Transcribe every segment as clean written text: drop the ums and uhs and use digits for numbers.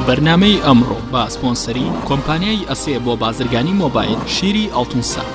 بەرنامەی ئەمڕۆ بە سپۆنسەری کۆمپانیای ئەسێ بۆ بازرگانی مۆبایل شیری ئەڵتونسا.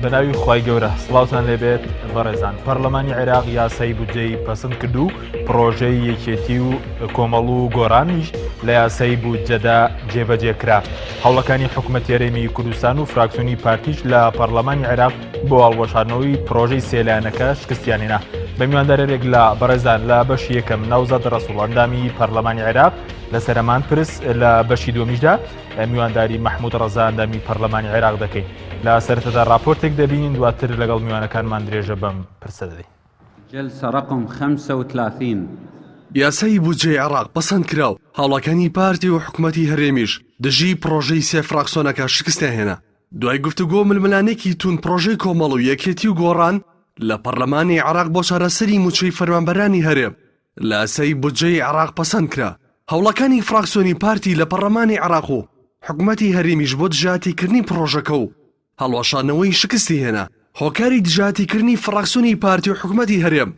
بەناوی خوای گەورە سڵاوتان لێبێت بەڕێزان. پەرلەمانی عێراق یاسای بودجەی پەسەند کرد و پرۆژەی یەکێتی و کۆمەڵ و گۆڕانیش لە یاسای بودجەدا جێبەجێکرا. هەوڵەکانی حکوومەتی هەرێمی کوردستان و فراکسیۆنی پارتیش لە پەرلەمانی عێراق بۆ هەڵوەشاندنەوەی پرۆژەی سێلایەنەکە شکستیانێنا. بە میواندارێک لە بەڕێزان لە بەشی یەکەم ناوزاد ڕەسوڵ ئەندامی پەرلەمانی عێراق لە سەرەمان پرس لە بەشی دووەمیشدا میوانداری مەحموود ڕەزا ئەندامی پەرلەمانی عێراق دەکەین. لە سەرەتادا راپۆرتێک دەبینین، دواتر لەگەڵ میوانەکانمان درێژە بەم پرسە دەدەین. جلسة رقم 35. یاسای بودجەی عێراق پەسەند کراو. هاوڵەکانی پارتی و حکوومەتی هەرێمیش دژی پرۆژەی سێ فراکسیۆنەکە شکستیان هێنا. دوای گفتوگۆ ململانێکی تون پرۆژەی کۆمەڵ و یەکێتی و گۆڕان لە پەرلەمانی عێراق بۆ چارەسەری موچەی فەرمانبەرانی هەرێم لە یاسای بودجەی عێراق پەسەند کرا. هەوڵەکانی فراکسیۆنی پارتی لە پەرلەمانی عێراق و حکوومەتی هەرێمیش بۆ دژاتیکردنی پرۆژەکە و هەڵوەشانەوەی شکستی هێنا. هۆکاری دژاتیکردنی فراکسیۆنی پارتی و حکوومەتی هەرێم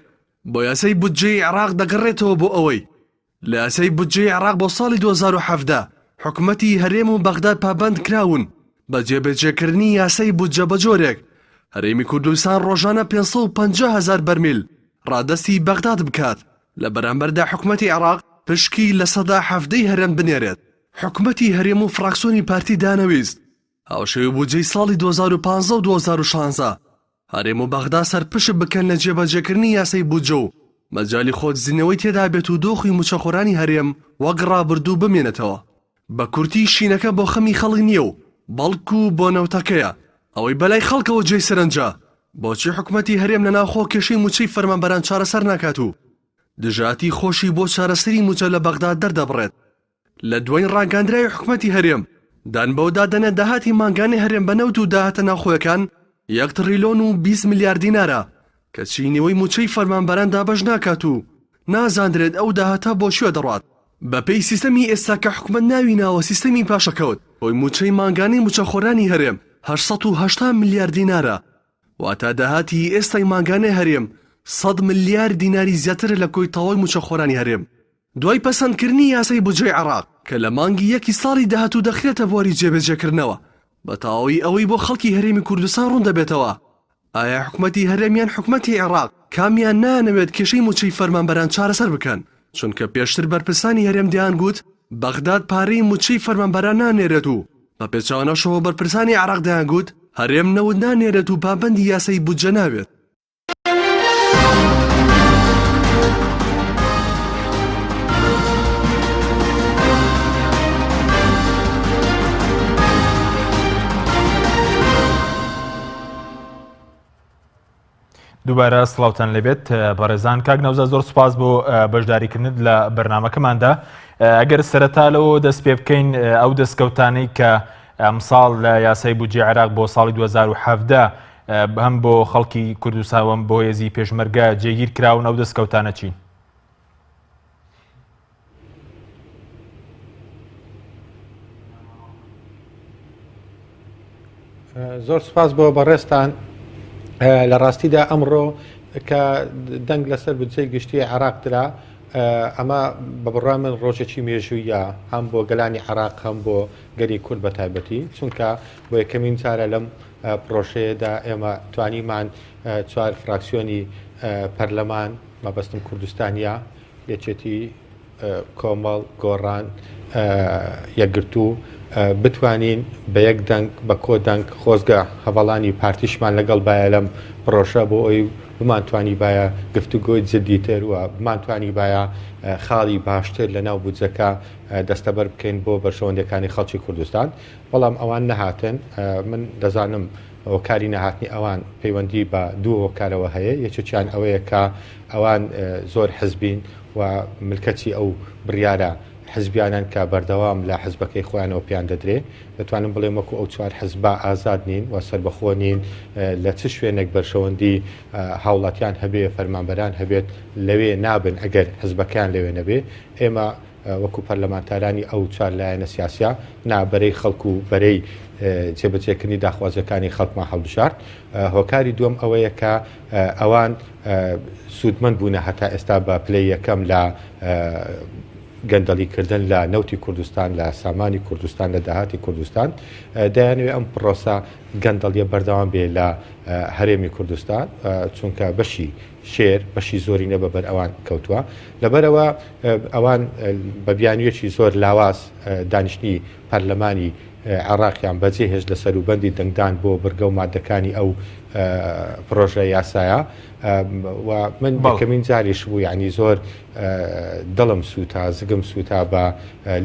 بۆ یاسای بودجەی عێراق دەگەڕێتەوە بۆ ئەوەی لە یاسای بودجەی عێراق بۆ ساڵی 2017 حکوومەتی هەرێم و بەغداد پابەند کراون بە جێبەجێکردنی یاسای بودجە بە جۆرێک هەرێمی کوردستان ڕۆژانە 550,000 بەرمیل ڕادەستی بەغداد بکات، لە بەرامبەردا حکوومەتی عێراق پشکی لە سەدا 70 هەرێم بنێرێت. حکوومەتی هەرێم و فراکسیۆنی پارتی دانەویست هاوشێوی بودجەی ساڵی 2015 و 2016 هەرێم و بەغدا سەرپشت بکەن لە جێبەجێکردنی یاسای بودجە و مەجای خۆتزیینەوەی تێدا بێت و دۆخی موچەخۆرانی هەرێم وەک ڕابردوو بمێنێتەوە. بە کورتی شینەکە بۆ خەمی خەڵک نییە و بەڵکو بۆ نەوتەکەیە، ئەوەی بەلای خەڵکەوە جێی سەرنجە. بۆچی حکوومەتی هەرێم لەناوخۆ کێشەی موچەی فەرمانبەران چارەسەر ناکات و دژاتی خۆشی بۆ چارەسەری موچە لە بەغداد دەردەبڕێت؟ لە دوای ڕاگەاندراوی حکوومەتی هەرێم دان بەودا دەنە داهاتی مانگانی هەرێم بە نەوت و داهاتە ناوخۆیەکان 1 تریلیۆن و 20 میلیارد دینارە کە چینەوەی موچەی فەرمانبەران دابەش ناکات و نازاندرێت ئەو داهاتە بۆ شوێ دەڕات. بەپێی سیستەمی ئێستا کە حکوومەت ناوی ناوە سیستەمی پاشەکەوت، بۆی موچەی مانگانی موچەخۆرانی هەرێم 880 میلیارد دینارە، واتە داهاتی ئێستای مانگانەی هەرێم 100 میلیارد دیناری زیاتر لە کۆی تەواوی موچەخۆرانی هەرێم. دوای پەسەندکردنی یاسای بودجەی عێراق کە لە مانگی یەکی ساڵی داهاتوو دەخرێتە بواری جێبەجێکردنەوە بە تەواوی ئەوەی بۆ خەڵکی هەرێمی کوردستان ڕوون دەبێتەوە، ئایا حکوومەتی هەرێمیان حکوومەتی عێراق کامیان نانەوێت کێشەی موچەی فەرمانبەران چارەسەر بکەن؟ چونکە پێشتر بەرپرسانی هەرێم دیان گوت بەغداد پارەی موچەی فەرمانبەران نانێرێت و بە پێچەوانەشەوە بەرپرسانی عێراق دیان گوت هەرێم نەوت نانێرێت و پابەندی یاسای بودجە ناوێت. دووبارە سڵاوتان لێبێت بەڕێزان. کاک نەوزە زۆر سوپاس بۆ بەشداریکردنت لە بەرنامەکەماندا. ئەگەر سەرەتا لەوە دەست پێ بکەین ئەو دەستکەوتانەی کە ئەمساڵ لە یاسای بودجەی عێراق بۆ ساڵی 2017 هەم بۆ خەڵکی کوردستان وەم بۆ هێزی پێشمەرگە جێگیر کراون، ئەو دەستکەوتانە چین؟ زۆر سوپاس بۆ بەڕێستان. لە ڕاستیدا ئەمڕۆ کە دەنگ لەسەر بودجەی گشتی عێراق درا، ئەمە بە بڕای من ڕۆژێکی مێژوویە، هەم بۆ گەلانی عێراق هەم بۆ گەری کورد بە تایبەتی، چونکە بۆ یەکەمین جارە لەم پرۆژەیەدا ئێمە توانیمان 4 فراکسیۆنی پەرلەمان مەبەستم کوردستانیە، یەکێتی، کۆمەڵ، گۆڕان، یەکگرتوو بتوانین بە یەک دەنگ بە کۆ دەنگ خۆزگە هەواڵانی پارتیشمان لەگەڵ باە لەم پرۆژە بۆ ئەوی بمانتوانی باە گفتوگۆی جددیتر و بمانتوانی باە خاڵی باشتر لە ناو بودجەکە دەستەبەر بکەین بۆ بەرژەوەندەکانی خەڵکی کوردستان. بەڵام ئەوان نەهاتن. من دەزانم هۆکاری نەهاتنی ئەوان پەیوەندی بە دوو هۆکارەوە هەیە. یەکێکیان ئەوەیە کە ئەوان زۆر حزبین و ملکەتی ئەو بڕیارە حزبیانان کە بەردەوام لە حزبەکەی خۆیانەوە پیان دەدرێ دەتوانم بڵێم وەکو ئەو چوار حزبا ئازاد نین و سربەخۆ نین لە چ شوێنێک بەرشەوەندی هاوڵاتیان هەبێ فەرمانبەران هەبێت لەوێ نابن ئەگەر حزبەکەیان لەوێ نەبێ ئێمە وەکو پەرلەمانتارانی ئەو چوار لایەنە سیاسیا نابەرەی خەڵکو و بەرەی جێبەجێکردنی داخوازەکانی خەڵکمان هەڵبژارد هۆکاری دووەم ئەوەیە کە ئەوان سوودمەند بوونە هەتا ئێستا بە پلەی یەکەم لە گەندەڵیکردن لە نەوتی کوردستان لە سامانی کوردستان لە داهاتی کوردستان دەیانوێت ئەم پرۆسە گەندەڵیە بەردەوام بێ لە هەرێمی کوردستان چونکە بەشی شێر بەشی زۆری نە بەبەر ئەوان کەوتووە لەبەرەوە ئەوان بە بیانوێکی زۆر لاواز دانیشتنی پەرلەمانی عراقیان بەجێهێش لە سەروبەندی دەنگدان بۆ بەرگە و مادەکانی ئەو پرۆژە یاسایە و من بەکەمین جاریش بوو یعنی زۆر دڵم سووتا زگم سووتا بە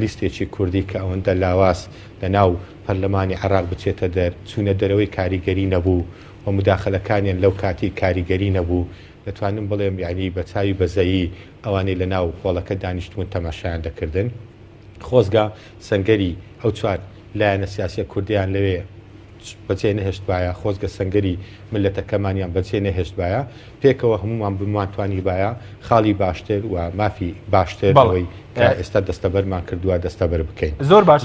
لیستێکی کوردی کە ئەوەندە لاواز لە ناو پەرلەمانی عراق بچێتە دەر چوونە دەرەوەی کاریگەری نەبوو و مداخلەکانیان لەو کاتی کاریگەری نەبوو دەتوانم بڵێم یعنی بە چاوی بەزەیی ئەوانەی لە ناو خۆڵەکە دانیشتون تەماشایان دەکردن خۆزگا سەنگەری ئەو چوار لایەنە سیاسی کوردیان لەوێ بەجێ نەهێشت وایە خۆزگە سەنگەری ملەتەکەمانیان بەجێ نەهێشت وایە پێکەوە هەمومان بمانتوانی وایە خاڵی باشتر و مافی باشتر ئەوەی کە ئێستا دەستەبەرمان کردووە دەستەبەر بکەین زۆر باش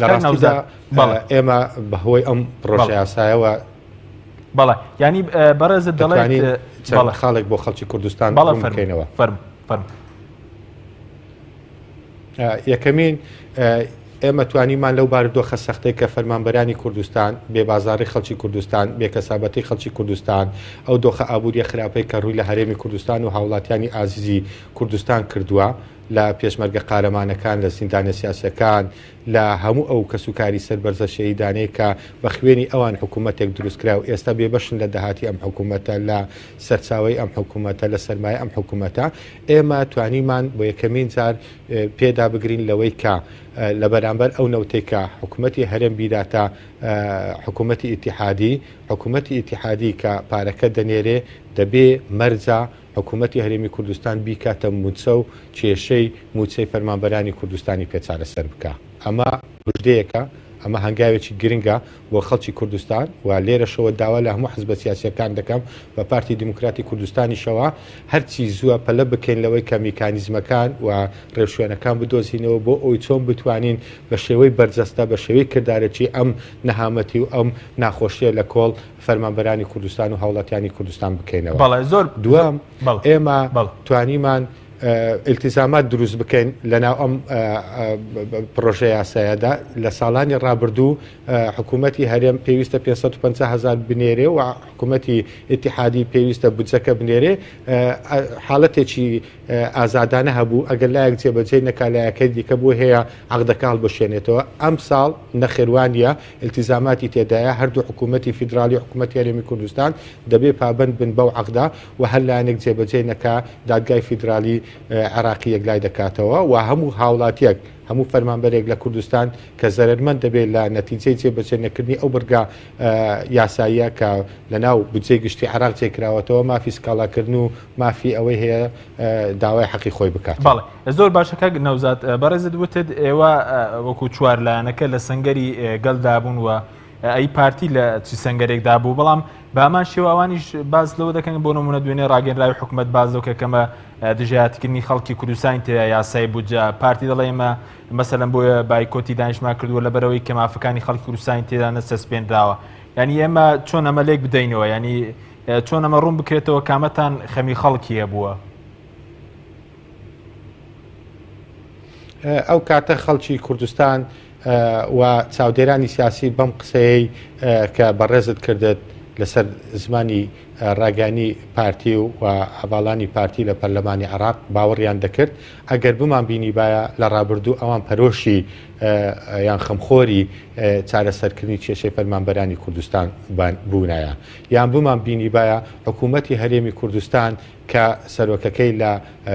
ئێمە بەهۆی ئەم پرۆژە یاسایەوە بەڵێ ینی بەڕێزت دەڵێت خاڵێک بۆ خەڵکی کوردستان بکەینەوە فەرم یەکەمین ئێمە توانیمان لەو بارودۆخە سەختەی کە فەرمانبەرانی کوردستان بێبازاری خەڵکی کوردستان بێکەسابەتی خەڵکی کوردستان ئەو دۆخە ئابوووریە خراپەی کە ڕووی لە هەرێمی کوردستان و هاوڵاتیانی ئازیزی کوردستان کردووە لە پێشمەرگە قارەمانەکان لە زیندانە سیاسەکان لە هەموو ئەو کەسوکاری سەربەرزە شەهیدانەی کە بە خوێنی ئەوان حکوومەتێک دروستکرا و ئێستا بێبەشن لە داهاتی ئەم حکوومەتە لە سەرچاوی ئەم حکوومەتە لە سەرمایە ئەم حکوومەتە ئێمە توانیمان بۆ یەکەمین جار پێدا بگرین لەوەی کە لە بەرامبەر ئەو نەوتەی کە حکوومەتی هەرێم بیداتە حکوومەتی حکوومەتی ئیتیحادی کە پارەکە دەنێرێ دەبێ مەرجە حکوومەتی هەرێمی کوردستان بیکاتە موچە و کێشەی موچەی فەرمانبەرانی کوردستانی پێچارە سەر بکە ئەمە بژدەیەکە ئەمە هەنگاوێکی گرنگە بۆ خەڵکی کوردستان و لێرەشەوە داوا لە هەموو حزبە سیاسیەکان دەکەم بە پارتی دیموکراتی کوردستانیشەوە هەرچی زووە پەلە بکەین لەوەی کە میکانیزمەکان و ڕێوشوێنەکان بدۆزینەوە بۆ ئەوی چۆن بتوانین بە شێوەی بەرجەستە بە شێوەی کردارەکی ئەم نەهامەتی و ئەم ناخۆشیە لە کۆڵ فەرمانبەرانی کوردستان و هاوڵاتیانی کوردستان بکەینەوە زۆر دوام ئێمە توانیمان التزامات دروست بکەین لەناو ئەم پرۆژە یاسایەدا لە ساڵانی ڕابردوو حکوومەتی هەرێم پێویستە 550,000 بنێرێ و حکوومەتی ئیتیحادی پێویستە بودجەکە بنێرێ حاڵەتێکی ئازادانە هەبوو ئەگەر لایەک جێبەجێ نەکالایەکەی دیکە بۆ هەیە عەقدەکە بەشێنێتەوە ئەم ساڵ نەخێوانیە التزاماتی تێدایە هەردوو حکوومەتی فیدرالی و حکوومەتی هەرێمی کوردستان دەبێ پابند بن بەو عەقدا و هەر لایەنێک جێبەجێ نەکا دادگای فیدرالی عراقی یەکلای دەکاتەوە و هەموو هاوڵاتیەک هەموو فەرمانبەرێک لە کوردستان کە زەرمەند دەبێت لە نەتیجەی جێبەجێنەکردنی ئەو بەرگا یاساییە کە لە ناو بودجەی گشتی عراق جێکراوەتەوە مافی سکاڵاکردن و مافی ئەوەی هەیە داوای حەقی خۆی بکات. بەڵێ زۆر باشەکە نەوزات بەڕێزت وتت ئێوە وەکو چوار لایەنەکە لە سەنگەری گەڵدابوون و ئەی پارتی لە چی سەنگەرێکدا بوو بەڵام بامان شێوەوانیش باز لەوە دەکەن بۆ نمونە دوێنێ ڕاگەنراوی حکوومەت بازەوە کەمە دژایەتیکردنی خەڵکی کوردستانی تێدا یاسای بودجە پارتی دەڵێ ئێمە مەسەلەن بۆیە بایکۆتی دانیشتمان کردووە لەبەرەوەی کە مافەکانی خەڵکی کوردستانی تێدا نەسەسپێنراوە ینی ئێمە چۆن ئەمە لێک بدەینەوە ینی چۆن ئەمە ڕوون بکرێتەوە کامەتان خەمی خەڵکیە بووە ئەو کاتە خەڵکی کوردستان و چاودێرانی سیاسی بەم قسەی کە بەڕێزت کردت لەسەر زمانی ڕاگەانی پارتی و هەواڵانی پارتی لە پەرلەمانی عراق باوەڕیان دەکرد ئەگەر بمان بینی باە لە ڕابردوو ئەوان پەرۆشی یان خەمخۆری چارەسەرکردنی کێشەی فەرمانبەرانی کوردستان بوونایە یان بمان بینی باە حکوومەتی هەرێمی کوردستان کە سەرۆکەکەی لە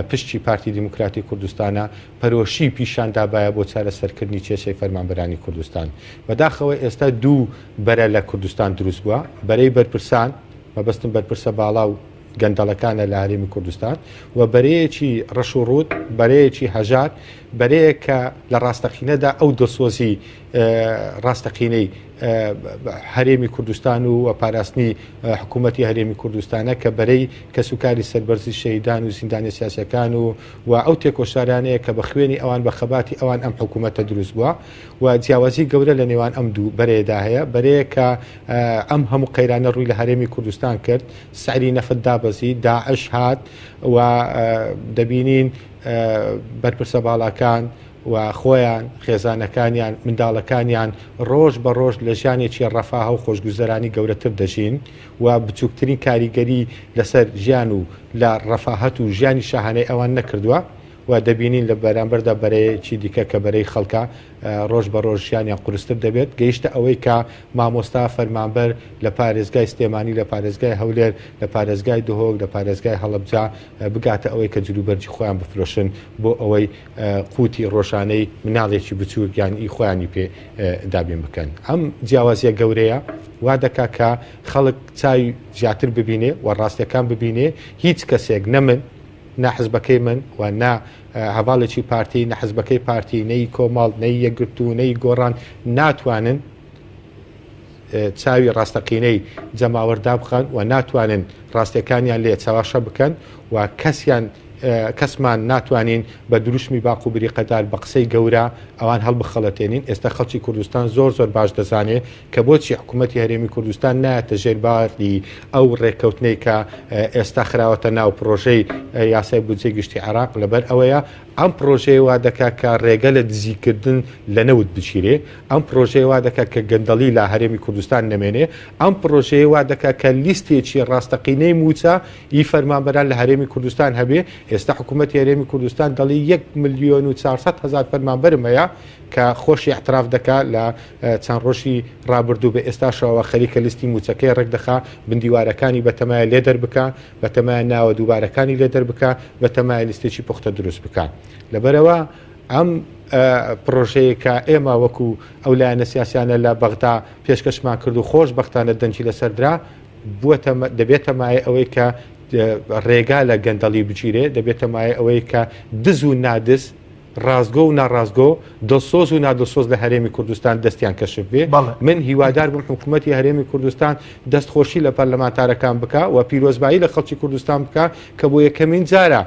پشتی پارتی دیموکراتی کوردستانە پەرۆشی پیشاندابایە بۆ چارەسەرکردنی کێشەی فەرمانبەرانی کوردستان بەداخەوە ئێستا دوو بەرە لە کوردستان دروست بووە بەرەی بەرپرسان مەبەستم بەرپرسە باڵا و گەندەڵەکانە لە هەرێمی کوردستان و بەرەیەکی ڕەش و ڕوود بەرەیەکی هەژار بەرەیە کە لە ڕاستەقینەدا ئەو دەسۆزی ڕاستەقینەی هەرێمی کوردستان و پاراستنی حکوومەتی هەرێمی کوردستانە کە بەرەی کەسوکاری سەربەرزی شەیدان و زیندانی سیاسەکان و ئەو تێکۆشارانەیە کە بە خوێنی ئەوان بە خەباتی ئەوان ئەم حکوومەتە دروست بووە و جیاوازی گەورە لە نێوان ئەم دوو بەرەیەدا هەیە بەرەیە کە ئەم هەموو قەیرانە ڕووی لە هەرێمی کوردستان کرد سعری نەفت دابەزی داعش هات و دەبینین بەرپرسە باڵاکان و خۆیان خێزانەکانیان منداڵەکانیان ڕۆژ بە ڕۆژ لە ژیانێکی ڕەفاهە و خۆشگوزەرانی گەورەتر دەژین و بچووکترین کاریگەری لەسەر ژیان و لە ڕەفاهەت و ژیانی شاهانەی ئەوان نەکردووە و دەبینین لە بەرامبەردا بەرەیەکی دیکە کە بەرەی خەڵکە ڕۆژ بە ڕۆژ ژیانیان قورستر دەبێت گەیشتە ئەوەی کە مامۆستا فەرمانبەر لە پارێزگای سلێمانی لە پارێزگای هەولێر لە پارێزگای دهۆک لە پارێزگای هەڵەبجا بگاتە ئەوەی کە جلوبەرجی خۆیان بفرۆشن بۆ ئەوەی قوتی ڕۆژانەی مناڵێکی بچووکیان ئی خۆیانی پێ دابین بکەن ئەم جیاوازیە گەورەیە وا دەکا کە خەڵک چاوی زیاتر ببینێ و ڕاستیەکان ببینێ هیچ کەسێک نەمن نا حزبەکەی من و نا هەواڵێکی پارتی نە حزبەکەی پارتی نەی کۆمەڵ نەی یەکگرتو نەی گۆڕان ناتوانن چاوی ڕاستەقینەی جەماوەردا بخەن و ناتوانن ڕاستیەکانیان لێ چاواشە بکەن و کەسمان ناتوانین بە دروشمی باق و بریقەدار بە قسەی گەورە ئەوان هەڵبخەڵەتێنین ئێستا خەڵکی کوردستان زۆر باش دەزانێت کە بۆچی حکوومەتی هەرێمی کوردستان نایەتە ژێرباری ئەو ڕێککەوتنەی کە ئێستا خراوەتە ناو پرۆژەی یاسای بودجەی گشتی عێراق لەبەر ئەوەیە ئەم پرۆژەیە وا دەکات کە ڕێگە لە دزیکردن لە نەوت بچیرێ ئەم پرۆژەیە وا دەکات کە گەندەڵی لە هەرێمی کوردستان نەمێنێ ئەم پرۆژەیە وا دەکات کە لیستێکی ڕاستەقینەی موچە ی فەرمانبەران لە هەرێمی کوردستان هەبێ ئێستا حکوومەتی هەرێمی کوردستان دەڵی 1,400,000 فەرمانبەرم هەیە کە خۆشی احتراف دەکات لە چەند ڕۆژی ڕابردوو بە ئێستاشەوە خەریکە لیستی موچەکەی ڕێک دەخا بندیوارەکانی بەتەمایە لێ دەربکە بەتەمایە ناوە دووبارەکانی لێ دەربکە بەتەمایە لیستێکی پوختە دروست بکات لەبەرەوە ئەم پرۆژەیە کە ئێمە وەکو ئەو لایەنە سیاسیانە لە بەغدا پێشکەشمان کرد و خۆش بەختانە دەنجی لەسەردرا دەبێتە مایە ئەوەی کە ڕێگا لە گەندەڵی بچیرێ دەبێتە مایە ئەوەی کە دز و نادز ڕازگۆ و ناڕازگۆ دڵسۆز و نادڵسۆز لە هەرێمی کوردستان دەستیان کەشف بێ من هیوادار بم حکوومەتی هەرێمی کوردستان دەستخۆشی لە پەرلەمانتارەکان بکە و پیرۆزبایی لە خەڵکی کوردستان بکە کە بۆ یەکەمین جارە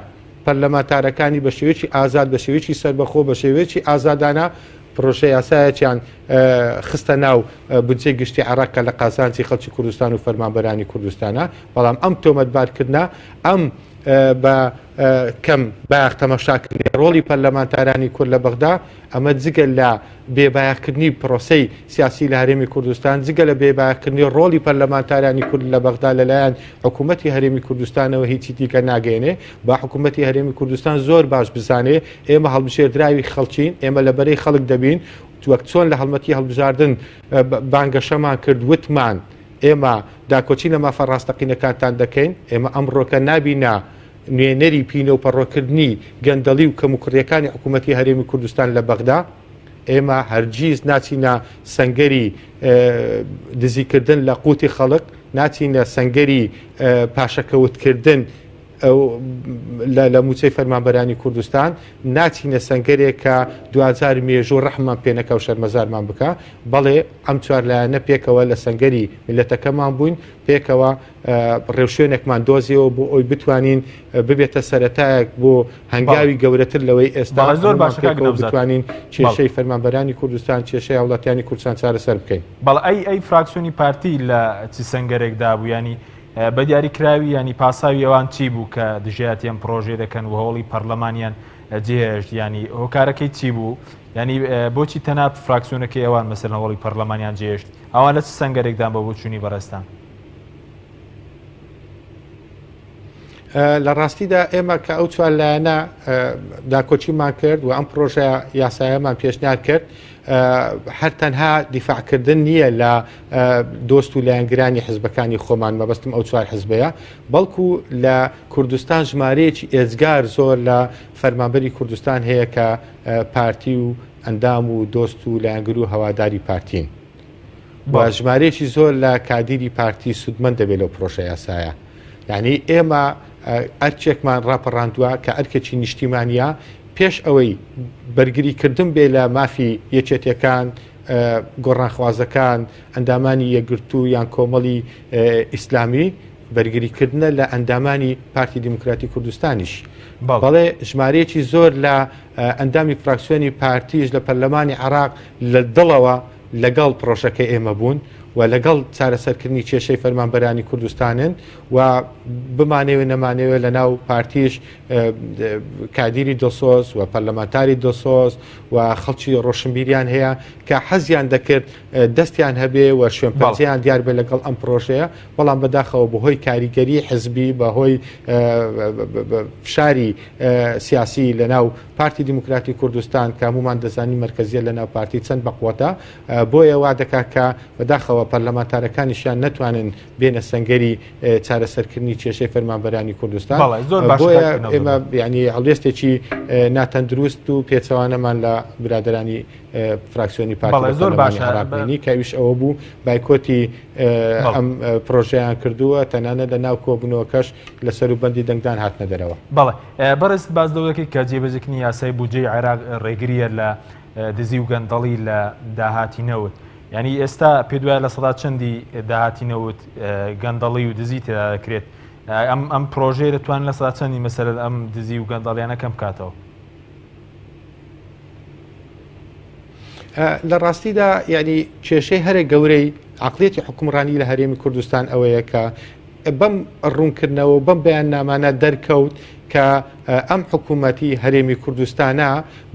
پەرلەمانتارەکانی بە شێوەیەکی ئازاد بە شێوەیەکی سەربەخۆ بە شێوەیەکی ئازادانە پرۆژە یاسایەکیان خستە ناو بودجەی گشتی عێراق لە قازانجی خەڵکی کوردستان و فەرمانبەرانی کوردستانە بەڵام ئەم تۆمەتبارکردنا ئەم بە کەم باەخ تەماشاکردنی ڕۆڵی پەرلەمانتارانی کورد لە بەغدا ئەمە جگە لە بێبایەخکردنی پرۆسەی سیاسی لە هەرێمی کوردستان جگە لە بێبایەخکردنی ڕۆڵی پەرلەمانتارانی کورد لە بەغدا لەلایەن حکوومەتی هەرێمی کوردستانەوە هیچی دیکە ناگەێنێ با حکوومەتی هەرێمی کوردستان زۆر باش بزانێ ئێمە هەڵبژێردراوی خەڵکین ئێمە لەبەرەی خەڵک دەبین وەک چۆن لە هەڵمەتی هەڵبژاردن بانگەشەمان کرد وتمان ئێمە داکۆچی لە مافە ڕاستەقینەکانتان دەکەین ئێمە ئەمڕۆکە نابینە نوێنەری پینە و پەڕۆکردنی گەندەڵی و کەموکڕیەکانی حکوومەتی هەرێمی کوردستان لە بەغدا ئێمە هەرگیز ناچینە سەنگەری دزیکردن لە قوتی خەڵک ناچینە سەنگەری پاشەکەوتکردن لە موچەی فەرمانبەرانی کوردستان ناچینە سەنگەرێک کە 2000 مێژوو ڕەحمان پێنەکە و شەرمەزارمان بکە بەڵێ ئەم چوار لایەنە پێکەوە لە سەنگەری میلەتەکەمان بووین پێکەوە ڕێوشوێنێکمان دۆزیەوە بۆ ئەوی بتوانین ببێتە سەرەتایەک بۆ هەنگاوی گەورەتر لەوەی ئێستا زۆر باشەکە بتوانین کێشەی فەرمانبەرانی کوردستان کێشەی هاوڵاتیانی کوردستان چارەسەر بکەین بەڵ ئەی فراکسیۆنی پارتی لە چی سەنگەرێکدا بوو ینی بە دیاریکراوی ینی پاساوی ئەوان چی بوو کە دژایەتی ئەم پرۆژێ دەکەن و هەوڵی پەرلەمانیان جێهێشت ینی هۆکارەکەی چی بوو ینی بۆچی تەنات فراکسیۆنەکەی ئەوان مەسەر هەوڵی پەرلەمانیان جێهێشت ئەوان لە چ سەنگەرێکدان بە بۆچوونی بەڕێستان لە ڕاستیدا ئێمە کە ئەو چوار لایەنە داکۆچیمان کرد و ئەم پرۆژە یاسایەمان پێشنیار کرد هەر تەنها دیفاعکردن نییە لە دۆست و لایەنگرانی حزبەکانی خۆمان مەبەستم ئەو چوار حزبەیە بەڵکو لە کوردستان ژمارەیەکی ئێزگار زۆر لە فەرمانبەری کوردستان هەیە کە پارتی و ئەندام و دۆست و لایەنگر و هەواداری پارتین با ژمارەیەکی زۆر لە کادیری پارتی سودمەند دەبێت لەو پرۆژە یاسایە یعنی ئێمە ئەرچێکمان ڕاپەڕاندووە کە ئەرکێکی نیشتیمانیە پێش ئەوەی بەرگریکردن بێ لە مافی یەکێتیەکان گۆڕانخوازەکان ئەندامانی یەکگرتوو یان کۆمەڵی ئیسلامی بەرگریکردنە لە ئەندامانی پارتی دیموکراتی کوردستانیش بەڵێ ژمارەیەکی زۆر لە ئەندامی فراکسیۆنی پارتیش لە پەرلەمانی عێراق لە دڵەوە لەگەڵ پرۆژەکە ئێمە بوون و لەگەڵ چارەسەرکردنی کێشەی فەرمانبەرانی کوردستانن و بمانەوێ نەمانەوێ لە ناو پارتیش کادیری دۆسۆز و پەرلەمانتاری دۆسۆز و خەڵکی ڕۆشنبیریان هەیە کە حەزیان دەکرد دەستیان هەبێ و شوێنپەرچەیان دیار بێ لەگەڵ ئەم پرۆژەیە بەڵام بەداخەوە بەهۆی کاریگەری حزبی بەهۆی فشاری سیاسی لە ناو پارتی دیموکراتی کوردستان کە هەمومان دەزانی مرکزیە لە ناو پارتی چەند بەقوتە بۆیە وا دەکات کە بەداخەوە پەرلەمانتارەکانیشیان نەتوانن بێنە سەنگەری چارەسەرکردنی کێشەی فەرمانبەرانی کوردستان بۆیە ئێمە ینی هەڵوێستێکی ناتەندروست و پێچەوانەمان لە برادرانی فراکسیۆنی پارتی زۆر باشڕاقبینی کەویش ئەوە بوو بایکۆتی ئەم پرۆژەیان کردووە تەنانە لە ناو کۆبوونەوەکەش لە سەروبەندی دەنگدان هاتنە دەرەوە بەڵێ بەڕست باز دەوڵەکەی کە جێبەجێکنی یاسای بودجەی عێراق ڕێگریە لە دزی و گەندەڵی لە داهاتینەوت ینی ئێستا پێ دوایە لە سەدا چەندی داهاتینەوت گەندەڵی و دزی تێدا دەکرێت ئەم پرۆژەیە دەتوانن لە سەدا چەندی مەسەرە ئەم دزی و گەندەڵیانە کەم بکاتەوە لە ڕاستیدا ینی کێشەی هەرێک گەورەی عقلێتی حکومڕانی لە هەرێمی کوردستان ئەوەیە کە بەم ڕوونکردنەوە بەم بەیان نامانە دەرکەوت کە ئەم حکوومەتی هەرێمی کوردستانە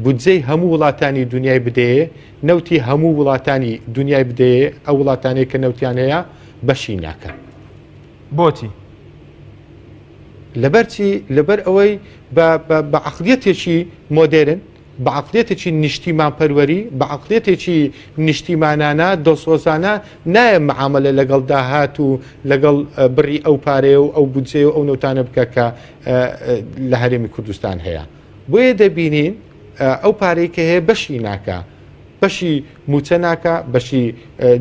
بودجەی هەموو وڵاتانی دنیای بدەیە نەوتی هەموو وڵاتانی دنیای بدەیە ئەو وڵاتانەیە کە نەوتیان هەیە بەشی ناکەن بۆچی لەبەرچی لەبەر ئەوەی بە عقلێتێکی مۆدێرن بە عقلێتێکی نیشتیمان پەروەری بە عقلێتێکی نیشتیمانانە دڵسۆزانە نایە معاملە لەگەڵ داهات و لەگەڵ بڕی ئەو پارەیە و ئەو بودجێ و ئەو نەوتانە بکە کە لە هەرێمی کوردستان هەیە بۆیە دەبینین ئەو پارەی کە هەیە بەشی ناکە بەشی موچە ناکە بەشی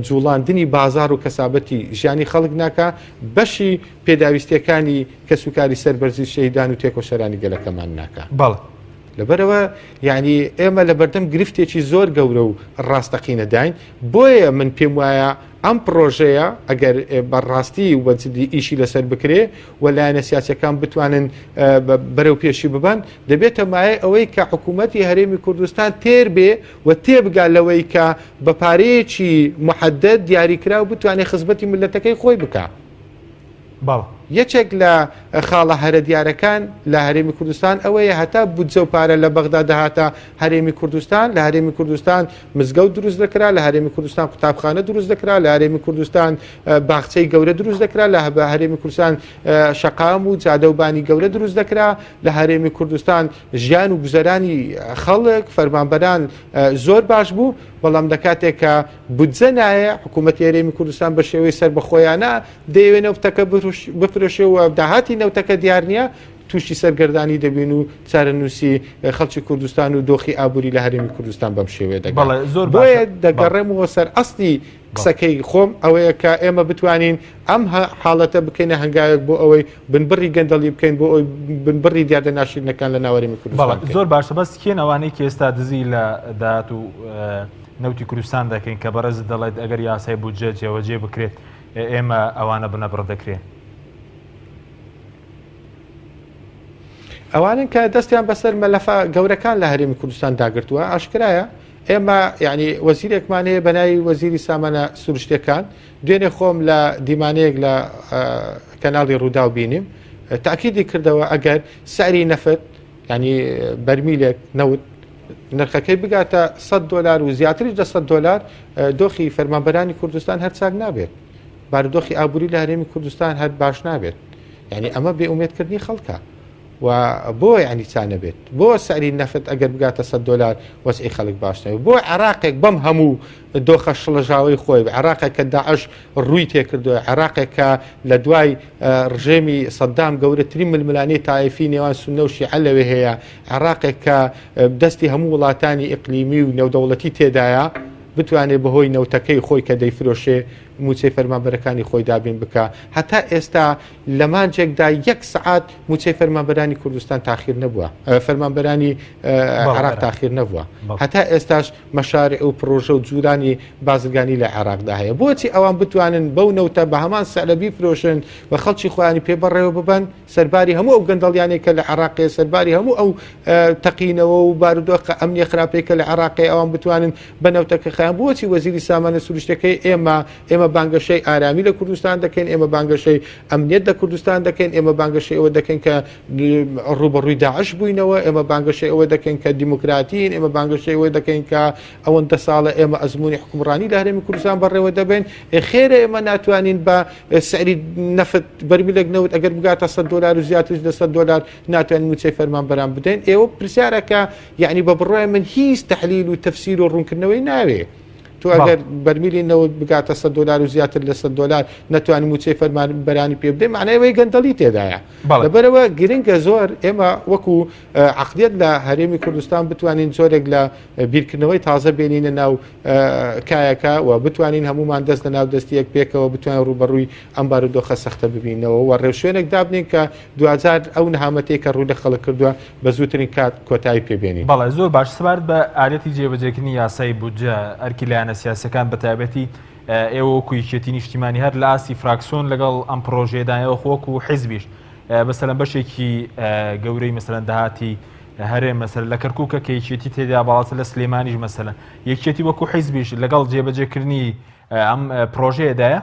جوڵاندنی بازار و کەسابەتی ژیانی خەڵک ناکە بەشی پێداویستیەکانی کەسوکاری سەربەرزی شەهیدان و تێکۆشەرانی گەلەکەمان ناکە بەڵێ لەبەرەوە یعنی ئێمە لە بەردەم گرفتێکی زۆر گەورە و ڕاستەقینەداین بۆیە من پێم وایە ئەم پرۆژەیە ئەگەر بەڕاستی وەجدی ئیشی لەسەر بکرێ و لایەنە سیاسەکان بتوانن بەرەو پێشی ببن دەبێتە مایە ئەوەی کە حکوومەتی هەرێمی کوردستان تێر بێ و تێبگا لەوەی کە بە پارەیەکی محەدەد دیاریکرا و بتوانێت خزمەتی ملەتەکەی خۆی بکە. یەکێک لە خاڵە هەرە دیارەکان لە هەرێمی کوردستان ئەوەیە هەتا بودجە و پارە لە بەغدا دەهاتە هەرێمی کوردستان لە هەرێمی کوردستان مزگەوت دروست دەکرا لە هەرێمی کوردستان قوتابخانە دروست دەکرا لە هەرێمی کوردستان باخچەی گەورە دروست دەکرا لە هەرێمی کوردستان شەقام و جادەوبانی گەورە دروست دەکرا لە هەرێمی کوردستان ژیان و گوزەرانی خەڵک فەرمانبەران زۆر باش بوو بەڵام دەکاتێک کە بودجە نایە حکوومەتی هەرێمی کوردستان بە شێوەی سەر بەخۆیانە دەیەوێت نەوتەکە بفرۆشێەوە داهاتی نەوتەکە دیار نییە تووشی سەرگەردانی دەبین و چارەنووسی خەڵکی کوردستان و دۆخی ئابووری لە هەرێمی کوردستان بەم شێوەیە دەگەڵێت بۆیە دەگەڕێمەوە سەر ئەسلی قسەکەی خۆم ئەوەیە کە ئێمە بتوانین ئەم حاڵەتە بکەینە هەنگاوێک بۆ ئەوەی بنبڕی گەندەڵی بکەین بۆ ئەوی بنبڕی دیاردە ناشرینەکان لە ناوەرێمی کوردستان زۆر باشە بەس کێن ئەوانەی کە ئێستا دزی لە داهات و نەوتی کوردستان دەکەین کە بەڕێز دەڵێت ئەگەر یاسای بودجە جێوەجێ بکرێت ئێمە ئەوانە بنەبڕ دەکرێن ئەوانن کە دەستیان بەسەر مەلەفە گەورەکان لە هەرێمی کوردستان داگرتووە ئاشکرایە ئێمە یعنی وەزیرێکمان هەیە بەناوی وەزیری سامانە سروشتەکان دوێنێ خۆم لە دیمانەیەک لە کەناڵی ڕوودا و بینیم تاکیدی کردەوە ئەگەر سعری نەفت ینی بەرمیلێک نەوت نرخەکەی بگاتە $100 و زیاتریش لە $100 دۆخی فەرمانبەرانی کوردستان هەر چاک نابێت بارودۆخی ئابووری لە هەرێمی کوردستان هەر باش نابێت یعنی ئەمە بێئومێدکردنی خەڵکە و بۆ یعنی چانە بێت بۆ سعری نەفت ئەگەر بگاتە $100 وەسعی خەڵک باشنەوە بۆ عێراقێک بەم هەموو دۆخە شڵەژاوی خۆی عێراقێک کە داعش ڕووی تێکردووە عێراقێک کە لە دوای ڕژێمی سەدام گەورەترین ململانەی تایفی نێوان سونە و شیعە لەوێ هەیە عێراقێک کە دەستی هەموو وڵاتانی ئیقلیمی و نێودەوڵەتی تێدایە بتوانێت بەهۆی نەوتەکەی خۆی کە دەیفرۆشێ موچەی فەرمانبەرەکانی خۆی دابین بکە هەتا ئێستا لە مانجێکدا 1 سعات موچەی فەرمانبەرانی کوردستان تاخیر نەبووە فەرمانبەرانی عێراق تاخیر نەبووە هەتا ئێستاش مەشارع و پرۆژە و جوورانی بازرگانی لە عێراقدا هەیە بۆچی ئەوان بتوانن بەو نەوتە بە هەمان سەعلەبی فرۆشن و خەڵکی خۆیانی پێبەڕێوە ببن سەرباری هەموو ئەو گەندەڵیانێکە لە عێراقی سەرباری هەموو ئەو تەقینەوە و بارودۆخە ئەمنی خراپەیەکە لە عێراقی ئەوان بتوانن بە نەوتەکە خەیان بۆچی وەزیری سامانە سروشتەکەی ئێمە بانگەشەی ئارامی لە کوردستان دەکەین ئێمە بانگەشەی ئەمنیەت لە کوردستان دەکەین ئێمە بانگەشەی ئەوە دەکەین کە ڕوبەڕووی داعش بووینەوە ئێمە بانگەشەی ئەوە دەکەین کە دیموکراتین ئێمە بانگەشەی ئەوە دەکەین کە ئەوەندە ساڵە ئێمە ئەزمموی حکومڕانی لە هەرێمی کوردستان بەڕێوە دەبێن خێرە ئێمە ناتوانین بە سعری نەفت بەرمیلێک نەوت ئەگەر بگاتە $100 و زیاتر لە $100 ناتوانین موچەی فەرمانبەران بدەین ئێوە پرسیارەکە یعنی بە بڕای من هیچ تەحلیل و تەفسیر و ڕوونکردنەوەی ناوێ تو ئەگەر بەرمیلی نەوت بگاتە $100 و زیاتر لە $100 ناتوانین موچەی فەرمانبەرانی پێ بدەین معنەوەی گەندەڵی تێدایە لەبەرەوە گرنگە زۆر ئێمە وەکو عەقدیەت لە هەرێمی کوردستان بتوانین زۆرێک لە بیرکردنەوەی تازە بێنینە ناو کایەکە و بتوانین هەمومان دەست لە ناو دەستیەک پێکەوە بتوانین ڕوبەڕووی ئەم بارودۆخە سەختە ببینەوە و ڕێوشوێنێک دابنین کە 2000 ئەو نەهامەتەی کە ڕووی لە خەڵک کردووە بە زووترین کات کۆتایی پێبێنین. بەڵێ زۆر باش سپارت بە ئالەتی جێبەجێکردنی یاسای بودجە ئەرکی لایەنە سیاسەکان بە تایبەتی ئێوە وەکو یەکێتی نیشتیمانی هەر لە ئاستی فراکسیۆن لەگەڵ ئەم پرۆژێدایەوە خۆک و حیزبیش مەسەلەن بەشێکی گەورەی مەسەلەن داهاتی هەرێم مەسەلەن لە کەرکووکە کە یەکێتی تێدا باڵاتە لە سلێمانیش مەسەلەن یەکێتی وەکو حیزبیش لەگەڵ جێبەجێکردنی ئەم پرۆژەیەدایە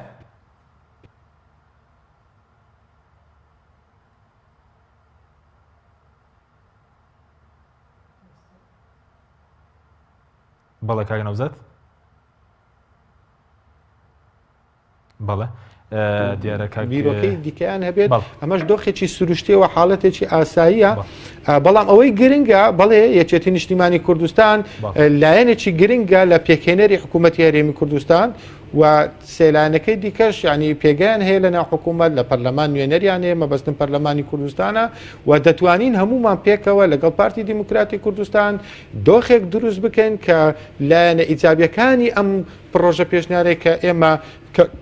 بەڵێ کاک نەوزەت بەڵێ دیارە بیرۆکەی دیکەیان هەبێت ئەمەش دۆخێکی سروشتیەوە حاڵەتێکی ئاساییە بەڵام ئەوەی گرنگە بەڵێ یەکێتی نیشتیمانی کوردستان لایەنێکی گرنگە لە پێکهێنەری حکوومەتی هەرێمی کوردستان و سێلانەکەی دیکەش ینی پێگەیان هەیە لە ناو حکوومەت لە پەرلەمان نوێنەریان هەیە مەبەستن پەرلەمانی کوردستانە و دەتوانین هەمومان پێکەوە لەگەڵ پارتی دیموکراتی کوردستان دۆخێک دروست بکەین کە لایەنە ئیجابیەکانی ئەم پرۆژە پێشنیارێک کە ئێمە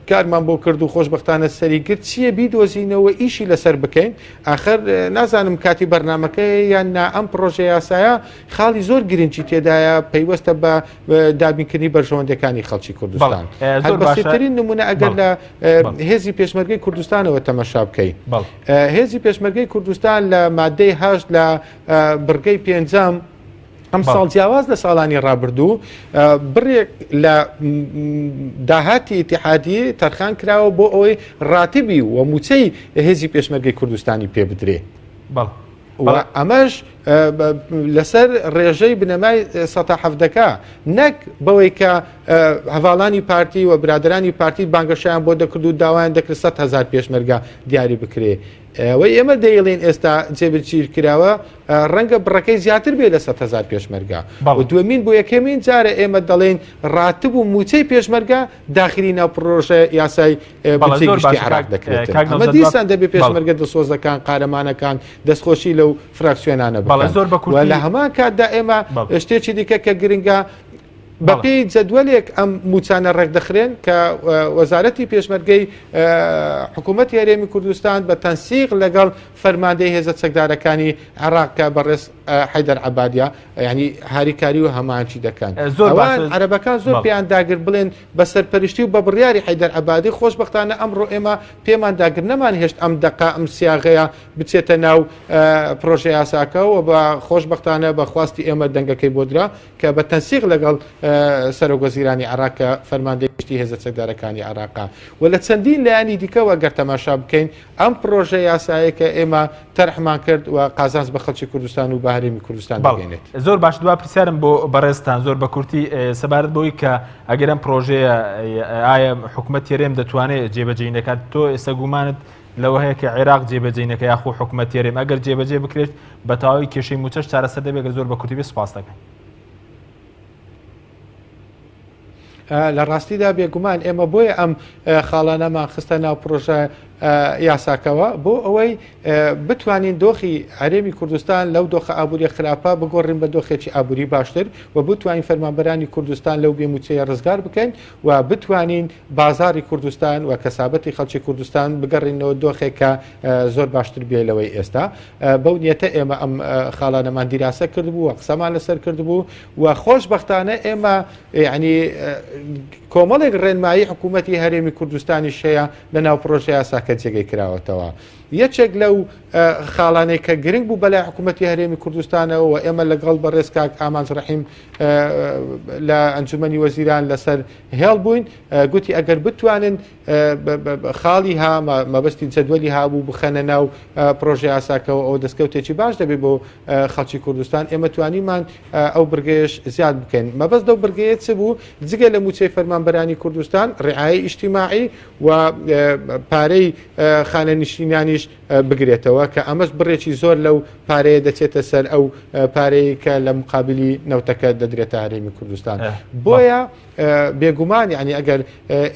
کارمان بۆ کرد و خۆشبەختانە سەریگرت چییە بیدۆزینەوە ئیشی لەسەر بکەین ئاخر نازانم کاتی بەرنمەکە یان نا ئەم پرۆژە یاسایە خاڵی زۆر گرنگی تێدایە پەیوەستە بە دابینکردنی بەرژەوەندەکانی خەڵکی کوردستان بەسیترین نمونە ئەگەر لە هێزی پێشمەرگەی کوردستانەوە تەمەشا بکەین هێزی پێشمەرگەی کوردستان لە مادەی 8 لە بڕگەی 5 ئەم ساڵ جیاواز لە ساڵانی ڕابردوو بڕێک لە داهاتی ئیتیحادیە تەرخان کراوە بۆ ئەوەی ڕاتبی و موچەی هێزی پێشمەرگەی کوردستانی پێ بدرێ ئەمەش لەسەر ڕێژەی بنەمای 170ەکە نەک بەوەی کە هەواڵانی پارتی و برادرانی پارتی بانگەشیان بۆ دەکرد و داوایان دەکرد 100,000 پێشمەرگە دیاری بکرێ وی ئێمە دەیڵێن ئێستا جێبەجیر کراوە ڕەنگە بڕەکەی زیاتر بێ لە 100,000 پێشمەرگە و دومین بۆ یەکەمین جارە ئێمە دەڵێن ڕاتب و موچەی پێشمەرگە داخلی ناو پرۆژە یاسای گشتی عراق دەکرێت ئەمە دیسان دەبێ پێشمەرگە دەسۆزەکان قارەمانەکان دەستخۆشی لەو فراکسیۆنانە بکەن لە هەمان کاتدا ئێمە شتێکی دیکە کە گرنگە بەپێی جەدوەلێک ئەم موچانە ڕێک دەخرێن کە وەزارەتی پێشمەرگەی حکوومەتی هەرێمی کوردستان بە تەنسیق لەگەڵ فەرماندەی هێزە چەکدارەکانی عێراقکە بەڕێز حەیدەر عەبادیە ینی هاریکاری و هەمانچی دەکەن ئەوان عەرەبەکان زۆر پێیان داگر بڵێن بە سەرپەرشتی و بە بڕیاری حەیدەر عەبادی خۆشبەختانە ئەمڕۆ ئێمە پێمان داگر نەمان هێشت ئەم دەقا ئەم سیاغەیە بچێتە ناو پرۆژە یاساکەەوە و بە خۆشبەختانە بە خواستی ئێمە دەنگەکەی بۆ درا کە بە تەنسیق لەگەڵ سەرۆکوەزیرانی عێراق فەرماندەی گشتی هێزە چەکدارەکانی عێراقا و لە چەندین لایانی دیکەوە گەر تەماشا بکەین ئەم پرۆژە یاسایە کە ئێمە تەرحمان کرد و قازانج بە خەڵکی کوردستان و بە هەرێمی کوردستان بگەێنێت. زۆر باش دوا پرسیارم بۆ بەڕێزتان زۆر بە کورتی سەبارەت بۆی کە ئەگەرم پرۆژەیە ئایا حکوومەت هێرێم دەتوانێت جێبەجێینەکان تۆ ئێستا گومانت لەوە هەیە کە عێراق جێبەجێینەکە یاخۆ حکوومەت هێرێم ئەگەر جێبەجێ بکرێت بە تەواوی کێشەی موچەش چارەسەر دەبێت زۆر بە کورتی بێ سوپاس دەکەن. لە ڕاستیدا بێگومان ئێمە بۆیە ئەم خاڵانەمان خستە ناو پرۆژە یاساکەوە بۆ ئەوەی بتوانین دۆخی هەرێمی کوردستان لەو دۆخە ئابووری خراپە بگۆڕین بە دۆخێکی ئابووری باشتر و بتوانین فەرمانبەرانی کوردستان لەو بێموچەیە ڕزگار بکەین و بتوانین بازاری کوردستان و کەسابەتی خەڵکی کوردستان بگەڕینەوە دۆخێکە زۆر باشتر بێ لەوەی ئێستا بەو نیەتە ئێمە ئەم خاڵانەمان دیراسە کردبوو و قسەمان لەسەر کردبوو و خۆشبەختانە ئێمە ینی کۆمەڵێک ڕێنمایی حکوومەتی هەرێمی کوردستانی شەیە لە ناو پرۆژە یاساکە جێگەی کراوەتەوە. یەکێک لەو خاڵانەی کە گرنگ بوو بەلای حکوومەتی هەرێمی کوردستانەوە و ئێمە لەگەڵ بەڕێز کاک ئامانج ڕەحیم لە ئەنجومەنی وەزیران لەسەر هێڵ بووین گوتی ئەگەر بتوانن خاڵی ها مەبەستی جەدوەلی هابوو بخەنە ناو پرۆژە یاساکەەوە ئەو دەستکەوتێکی باش دەبێت بۆ خەڵکی کوردستان ئێمە توانیمان ئەو برگەیەش زیاد بکەین. مەبەست دەو برگەیە چ بوو جگە لە موچەی فەرمانبەرانی کوردستان ڕێعایی ئیجتیماعی و پارەی خانە نشینانیش بگرێتەوە کە ئەمەش بڕێکی زۆر لەو پارەیە دەچێتە سەر ئەو پارەی کە لە مقابلی نەوتەکە دەدرێتە هەرێمی کوردستان. بۆیە بێگومان یعنی ئەگەر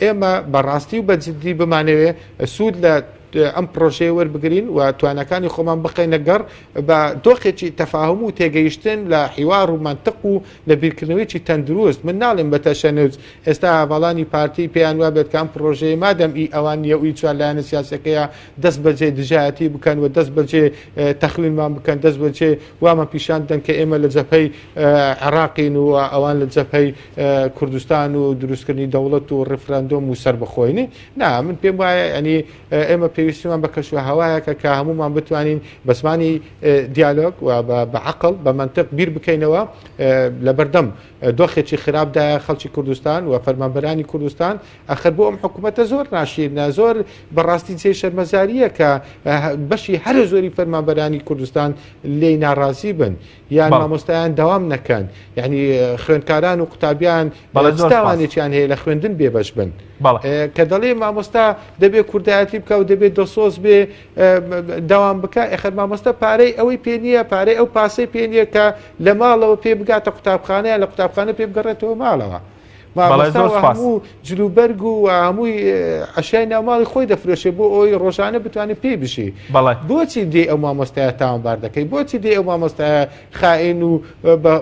ئێمە بەڕاستی و بەجددی بمانەوێ سوود لە ئەم پرۆژەیە وەربگرین و توانەکانی خۆمان بخەینە گەڕ بە دۆخێکی تەفاهم و تێگەیشتن لە حیوار و منطق و لە بیرکردنەوەیکی تەندروست من ناڵێم بە تەشەنووج ئێستا هەواڵانی پارتی پێیان وابێت کە ئەم پرۆژەیە مادەم ئەوان یەوی چوار لایەنە سیاسەکەیە دەست بەجێ دژایەتی بکەن و دەست بەجێ تەخوینمان بکەن دەست بەجێ وامان پیشان دەن کە ئێمە لە جەبهەی عێراقین و ئەوان لە جەبهەی کوردستان و دروستکردنی دەوڵەت و ڕفراندۆم و سەربەخۆینی نا من پێم وایە ینی ئێمە پێویستیمان بە کەشوە هەوایەکە کە هەمومان بتوانین بە زمانی دیالۆگ و بە عەقڵ بە منطق بیر بکەینەوە لە بەردەم دۆخێکی خراپدایە خەڵکی کوردستان و فەرمانبەرانی کوردستان ئەخر بۆ ئەم حکوومەتە زۆر ناشیرنە زۆر بەڕاستی جێی شەرمەزاریە کە بەشی هەر زۆری فەرمانبەرانی کوردستان لێی ناڕازی بن یان مامۆستایان دەوام نەکەن یعنی خوێندکاران و قوتابیان بەڵێستاوانێکیان هەیە لە خوێندن بێبەش بن کە دەڵێ مامۆستا دەبێت کوردایەتی بکە و دەبێت دۆسۆز بێ داوام بکە ئەخر مامۆستا پارەی ئەوەی پێ نییە پارەی ئەو پاسەی پێ نییە کە لە ماڵەوە پێ بگاتە قوتابخانەیە لە قوتابخانە پێ بگەڕێتەوە ماڵەوە هەموو جلوبەرگ و هەمووی ئەشای ناوماڵی خۆی دەفرۆشێ بۆ ئەوی ڕۆژانە بتوانێت پێ بشی بۆچی دێ ئەو مامۆستایە تاوانبار دەکەی بۆچی دێ ئەو مامۆستایە خائین و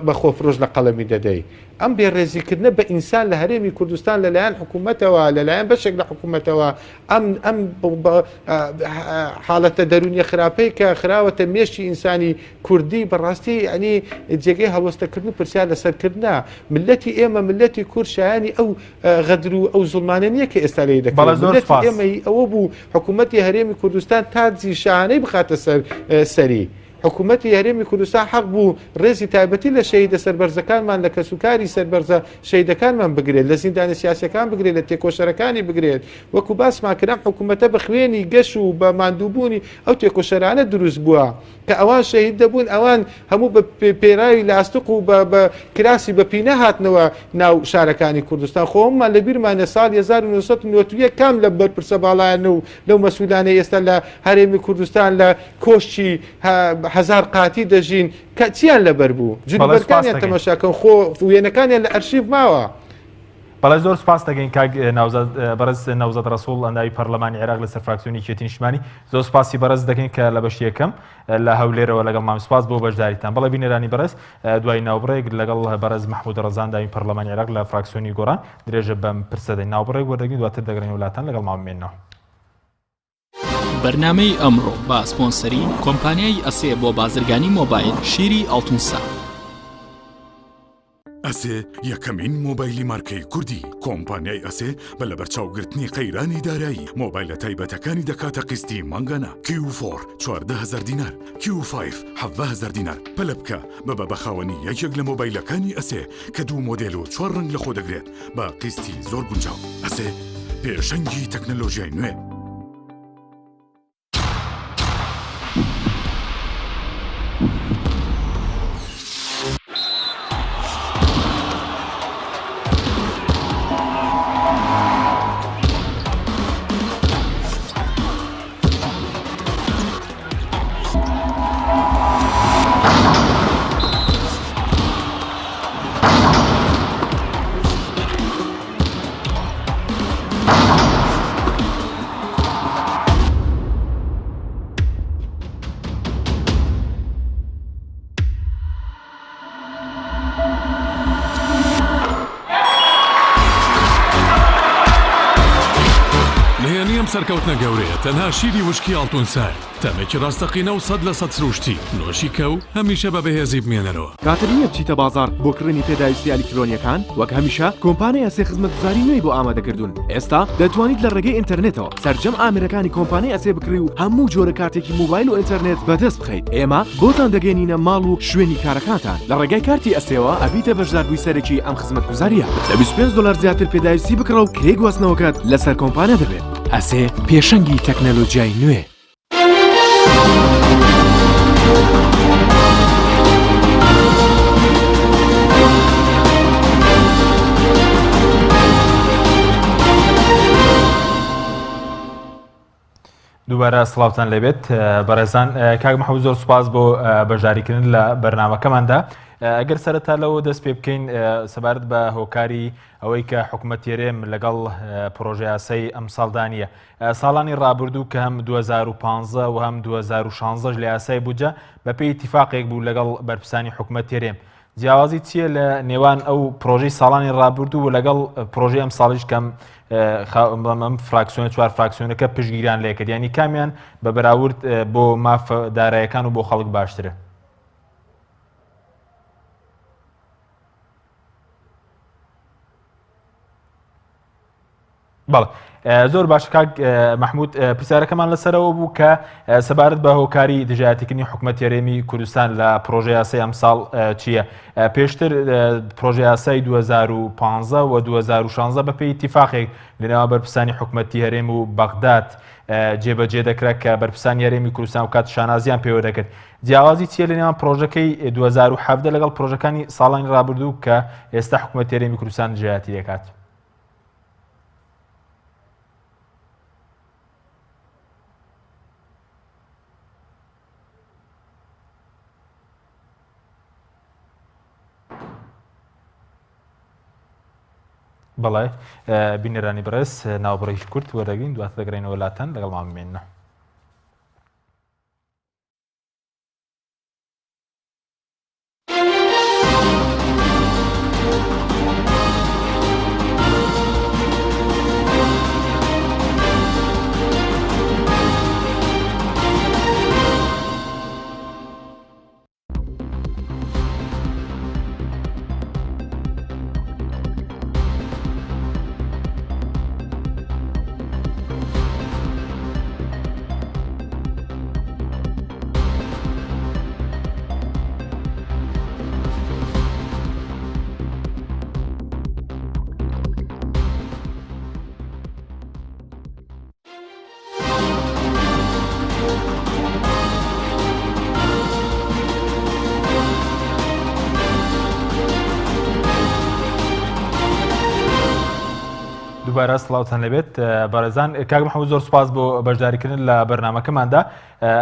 بە خۆفرۆش لە قەڵەمی دەدەی ئەم بێڕێزیکردنە بە ئینسان لە هەرێمی کوردستان لەلایەن حکوومەتەوە لەلایەن بەشێک لە حکوومەتەوە ئەم حاڵەتە دەرونیە خراپەی کە خراوەتە مێشتی ئینسانی کوردی بەڕاستی ئەنی جێگەی هەڵوەستەکردن و پرسیار لەسەرکردنا ملەتی ئێمە ملەتی کورد شایانی ئەو غەدر و ئەو زوڵمانە نییە کە ئێستا لێ دەکەن ئێمە ئەوە بوو حکوومەتی هەرێمی کوردستان تاجی شانەی بخاتە سەری حکوومەتی هەرێمی کوردستان حەق بوو ڕێزی تایبەتی لە شەهیدە سەربەرزەکانمان لە کەسوکاری سەربەرزە شەهیدەکانمان بگرێت لە زیندانە سیاسیەکان بگرێت لە تێکۆشەرەکانی بگرێت وەکو باسمان کردم حکوومەتە بە خوێنی گەش و بە ماندووبوونی ئەو تێکۆشەرانە دروست بووە کە ئەوان شەهید دەبوون ئەوان هەموو بە پێراوی لاستق و بە کراسی بە پینە هاتنەوە ناو شارەکانی کوردستان خۆممان لە بیرمانە ساڵ 1991 کام لە بەرپرسە باڵایەنە و لەو مەسئولانە ئێستا لە هەرێمی کوردستان لە کۆشتی هزار قاتی دەژین کە چیان لەبەر بوو جلوبەرەکانیان تەماشاکەن خۆ وێنەکانیان لە ئەرشیڤ ماوە بەڵێ زۆر سپاس دەگەین کاک بەرز نەوزەد ڕەسوڵ ئەنداوی پەرلەمانی عێراق لەسەر فراکسیۆنی یەکێتی نیشتیمانی زۆر سپاسی بەرز دەکەین کە لە بەشی یەکەم لە هەولێرەوە لەگەڵ مام سپاس بۆ بەشداریتان بەڵێ بینەرانی بەرز دوای ناوبڕێک لەگەڵ بەرز مەحموود ڕەزان داوین پەرلەمانی عێراق لە فراکسیۆنی گۆڕان درێژە بەم پرسەدەین ناوبڕێک وەردەگرین دواتر دەگەڕین وڵاتان لەگەڵ مامێنەوە بەرنامەی ئەمڕۆ بە سپۆنسەری کۆمپانیای ئەسێ بۆ بازرگانی مۆبایل شیری ئەڵتونسا ئەسێ یەکەمین مۆبایلی مارکەی کوردی کۆمپانیای ئەسێ بە لە بەرچاوگرتنی قەیرانی دارایی مۆبایلە تایبەتەکانی دەکاتە قستی مانگانە Q4 14,000 دینار Q5 17,000 دینار پەلە بکە بە بەخاوەنی یەکێک لە مۆبایلەکانی ئەسێ کە 2 مۆدێل و 4 ڕنگ لە خۆ دەگرێت بە قستی زۆر گونجاو ئەسێ پێشەنگی تەکنەلۆژیای نوێ سەرکەوتنە گەورەیە تەنها شیری وشکی ئاڵتونسای تەمێکی ڕاستەقینە و 100% سروشتی نۆشی کەو هەمیشە بە بەهێزی بمێنەرەوە. کاتر نییە بچیتە بازار بۆ کڕینی پێداویستی ئەلیکترۆنیەکان وەک هەمیشە کۆمپانیای ئەسێ خزمەتگوزاری نوێی بۆ ئامادەکردوون. ئێستا دەتوانیت لە ڕێگەی ئینتەرنێتەوە سەرجەم ئامێرەکانی کۆمپانیای ئەسێ بکڕی و هەموو جۆرە کارتێکی موبایل و ئینتەرنێت بەدەست بخەیت. ئێمە بۆتان دەگەێنینە ماڵ و شوێنی کارەکانتان. لە ڕێگای کارتی ئەسێەوە ئەبیتە بەشداربووی سەرەکی ئەم خزمەتگوزاریە. لە 25 دلار زیاتر پێداویستی بکڕە و کرێ گواستنەوەکەت لەسەر کۆمپانیا دەبێت. ئەسێ پێشەنگی تەکنەلۆجیای نوێ. دووبارە سڵاوتان لەبێت بەڕێزان. کاک مەحەموود زۆر سوپاس بۆ بەشداریکردن لە بەرنامەکەماندا. ئەگەر سەرەتا لەوە دەست پێ بکەین سەبارەت بە هۆکاری ئەوەی کە حکوومەت هێرێم لەگەڵ پرۆژە یاسای ئەمساڵدا نیە. ساڵانی ڕابردوو کە هەم 2015 و هەم 2016 لە یاسای بووجە بەپێی ئیتیفاقێک بوو لەگەڵ بەرپرسانی حکوومەت هێرێم. جیاوازی چییە لە نێوان ئەو پرۆژەی ساڵانی ڕابردوو و لەگەڵ پرۆژەی ئەم ساڵیش کەم ئەم فراکسیۆنە چوار فراکسیۆنەکە پشتگیریان لێکرد، یانی کامیان بە بەراورد بۆ ماف داراییەکان و بۆ خەڵک باشترە؟ بەڵێ زۆر باش کاک مەحموود. پرسیارەکەمان لەسەرەوە بوو کە سەبارەت بە هۆکاری دژایەتیکردنی حکوومەت هێرێمی کوردستان لە پرۆژە یاسای ئەمساڵ چییە؟ پێشتر پرۆژە یاسای 2015 و 2016 بەپێی ئیتیفاقێک لەنێوان بەرپرسانی حکوومەتی هەرێم و بەغداد جێبەجێ دەکرا کە بەرپرسانی هەرێمی کوردستان و کات شانازیان پێوە دەکرد. جیاوازی چییە لەنێوان پرۆژەکەی 2017 لەگەڵ پرۆژەکانی ساڵانی ڕابردوو کە ئێستا حکوومەت هێرێمی کوردستان دژایەتی دەکات؟ بەڵێ بینەرانی بەڕێز ناوبڕێکی کورت وەرەگرین دواتر دەگەڕێنەوە لاتەن لەگەڵمان بمێننە. دووبارە سڵاوتان لەبێت بەڕێزان. کاک مەحەموود زۆر سوپاس بۆ بەشداریکردن لە بەرنامەکەماندا.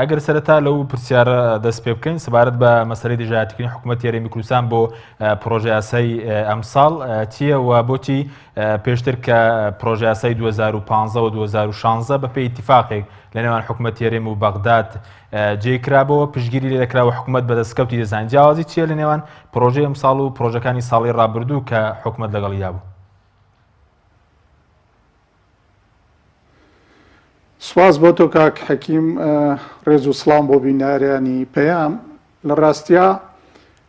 ئەگەر سەرەتا لەو پرسیارە دەست پێ بکەین سەبارەت بە مەسەلەی دژایەتیکردنی حکوومەت هێرێمی کوردستان بۆ پرۆژە یاسای ئەمساڵ چییە و بۆچی پێشتر کە پرۆژە یاسای 2015 و 2016 بەپێی ئیتیفاقێک لەنێوان حکوومەت هێرێم و بەغداد جێکرابەوە پشتگیری لێ دەکراوە حکوومەت بەدەستکەوتی دەزانین. جیاوازی چییە لەنێوان پرۆژەی ئەمساڵ و پرۆژەکانی ساڵی ڕابردوو کە حکوومەت لەگەڵیا بوو؟ سواز بۆ تۆ کاک حەکیم، ڕێز و سڵام بۆ بیناریانی پەیام. لە ڕاستیا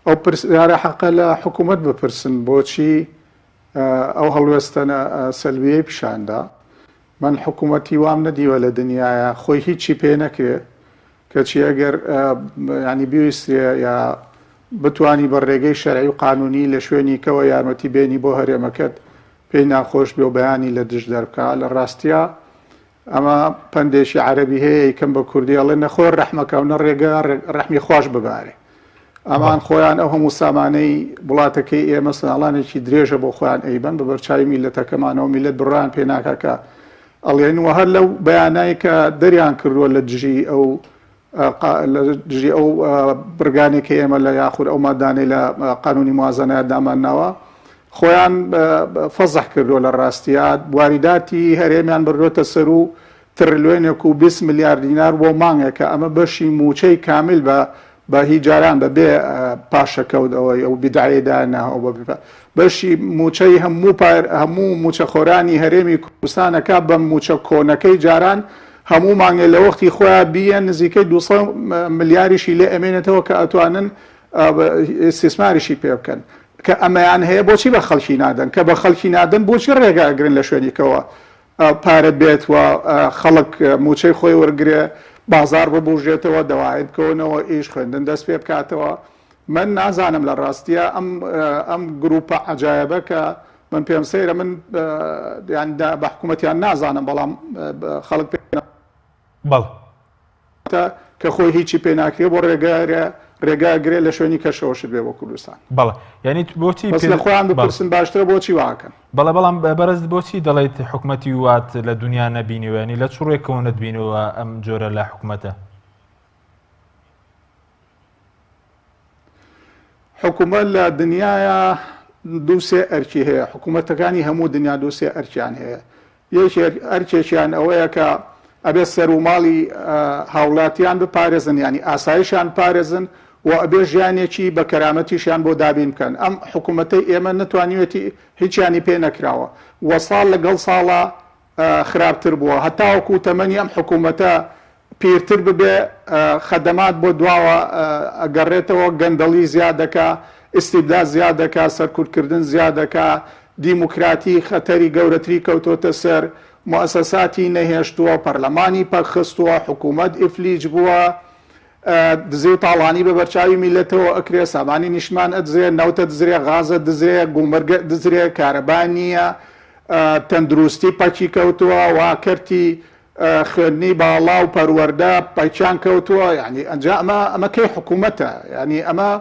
ئەو پرسیارە حەقە لە حکوومەت بپرسن بۆچی ئەو هەڵوێستانە سەلبیەی پیشاندا. من حکوومەتی وام نەدیوە لە دنیاە خۆی هیچی پێ نەکرێت کەچی ئەگەر ینی بیویستێ یا بتانی بە ڕێگەی شەرعی و قانونی لە شوێنی کەوە یارمەتی بێنی بۆ هەرێمەکەت پێی ناخۆش بێ و بەیانی لە دژ دەرکا. لە ڕاستیا ئەمە پندێکی عەرەبی هەیە یکەم بە کوردی ئەڵێ نەخۆر ڕەحمەکە و نەڕێگە ڕەحمی خۆش ببارێ. ئەمان خۆیان ئەو هەموو سامانەی وڵاتەکەی ئێمە ساڵانێکی درێژە بۆ خۆیان ئەیبەن بە بەرچاوی میلەتەکەمانەوە میلەت بڕان پێ ناکاکە ئەڵێنوە هەر لەو بەیانایی کە دەریان کردووە لە دژی ئەو برگانێکی ئێمە لە یاخود ئەو مادانەی لە قانونی موازنەیە دامانناوە خۆیان فەزح کردووە. لە ڕاستیە واریداتی هەرێمیان بردوۆتە سەر و تریلیۆنێک و 20 میلیارد دینار بۆ مانگێکە ئەمە بەشی موچەی کامل بە هیچ جاران بەبێ پاشەکەوتەوەی ئەو بیدعەیەدانەوە بەشی موچەی هەموو موچەخۆرانی هەرێمی کوردستانەکە بە موچە کۆنەکەی جاران هەموو مانگێ لە وەختی خۆیان بیە نزیکەی 200 ملیاریشی لێ ئەمێنێتەوە کە ئەتوانن استثماریشی پێ بکەن کە ئەمەیان هەیە بۆچی بە خەڵکی نادەن کە بە خەڵکی نادەن بۆچی ڕێگاگرن لە شوێنێکەوە پارە بێت و خەڵک موچەی خۆی وەرگێ بازار ببوژێتەوە دەوایت بکەونەوە ئیش خوێندن دەست پێ بکاتەوە من نازانم لە ڕاستیە ئەم گروپە عەجایبە کە من پێم سەیرە من بە حکوومەتیان نازانم بەڵام خەڵک پێ کە خۆی هیچی پێ ناکرێ بۆ ڕێگاگرێ لە شوێنی کەشەوەشت بێ بۆ کوردستان بەڵێ یعنی بۆچی لە خۆیان بپرسن باشترە بۆچی واکەن بەڵام بەرز بۆچی دەڵێت حکوومەتی وات لە دنیا نەبینیوێنی لە چوڕێکەوە نەتبینەوە ئەم جۆرە لە حکوومەتە حکوومەت لە دنیاە دووسێ ئەرکی هەیە حکوومەتەکانی هەموو دنیا دووسێ ئەرکیان هەیە یەک ئەرکێکیان ئەوەیە کە ئەبێ سەر و ماڵی هاوڵاتیان بپارێزن ینی ئاسایشیان پارێزن و ئەبێ ژیانێکی بە کەرامەتیشیان بۆ دابین بکەن ئەم حکوومەتەی ئێمە نتوانیوێتی هیچیانی پێ نەکراوە وە ساڵ لەگەڵ ساڵە خراپتر بووە هەتاوەکو تەمەنی ئەم حکوومەتە پیرتر ببێ خەدەمات بۆ دواوە ئەگەڕێتەوە گەندەڵی زیادەکە ئیستیبداد زیادەکە سەرکوتکردن زیادەکە دیموکراتی خەتەری گەورەتری کەوتۆتە سەر مؤسساتی نەهێشتووە پەرلەمانی پەرخستووە حکوومەت ئیفلیج بووە دزێ و تاڵانی بە بەرچاوی میلەتەوە ئەکرێ سامانی نیشمان ئەدزرێ نەوتە دزرێ غازە دزرێ گومەرگە دزرێ کارەبا نییە تەندروستی پەکی کەوتووە واکەرتی خوێندنی باڵا و پەروەردە پەیچان کەوتووە یعنی ئەنجا ئەمە کەی حکوومەتە ینی ئەمە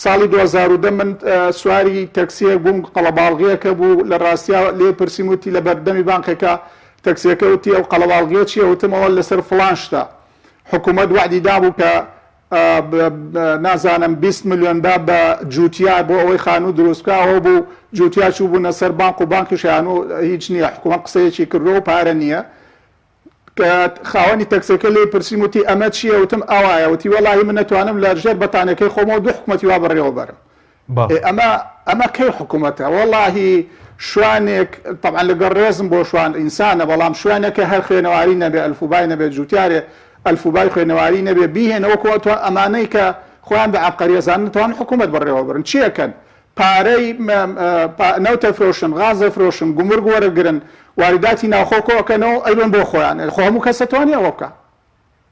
ساڵی 2010 من سواری تەکسیەک بووم قەڵەباڵغیەکە بوو لە ڕاستیا لێ پرسیموتی لە بەردەمی بانکێکە تەکسیەکە وتی ئەو قەڵەباڵغیە چییە وتمەوە لەسەر فڵان شتە حکوومەت وعدی دابوو کە نازانم 20 میلیۆن دا بە جوتیا بۆ ئەوەی خانوو دروستکراوە بوو جوتیا چوو بوونە سەر بانک و بانکیشیان و هیچ نییە حکوومەت قسەیەکی کردو و پارە نییە کە خاوەنی تەکسەکە لێ پرسیم وتی ئەمە چییە وتم ئەوایە وتی وەڵاهی من نەتوانم لە ژێر بەتانەکەی خۆمەوە دوو حکوومەتی وا بەڕێوە بەرم ئەمە کەی حکوومەتە وەڵاهی شوانێک طبعا لەگەڵ ڕێزم بۆ شوان ئینسانە بەڵام شوانێکە هەر خوێنەواری نەبێ ئەلفوبای نەبێت جوتیارێ ئەلفوبای خوێنەواری نەبێ بیهێنەوەکو ئەمانەی کە خۆیان بە عەبقەریەزان نتوان حکوومەت بەڕێوە برن چیەکەن پارەی نەوتە فرۆشن غازە فرۆشن گومرگ وەرەگرن وارداتی ناوخۆکەوەکەنەوە ئەیبن بۆ خۆیان خۆ هەموو کەس دەتوانێت ئەوە بکە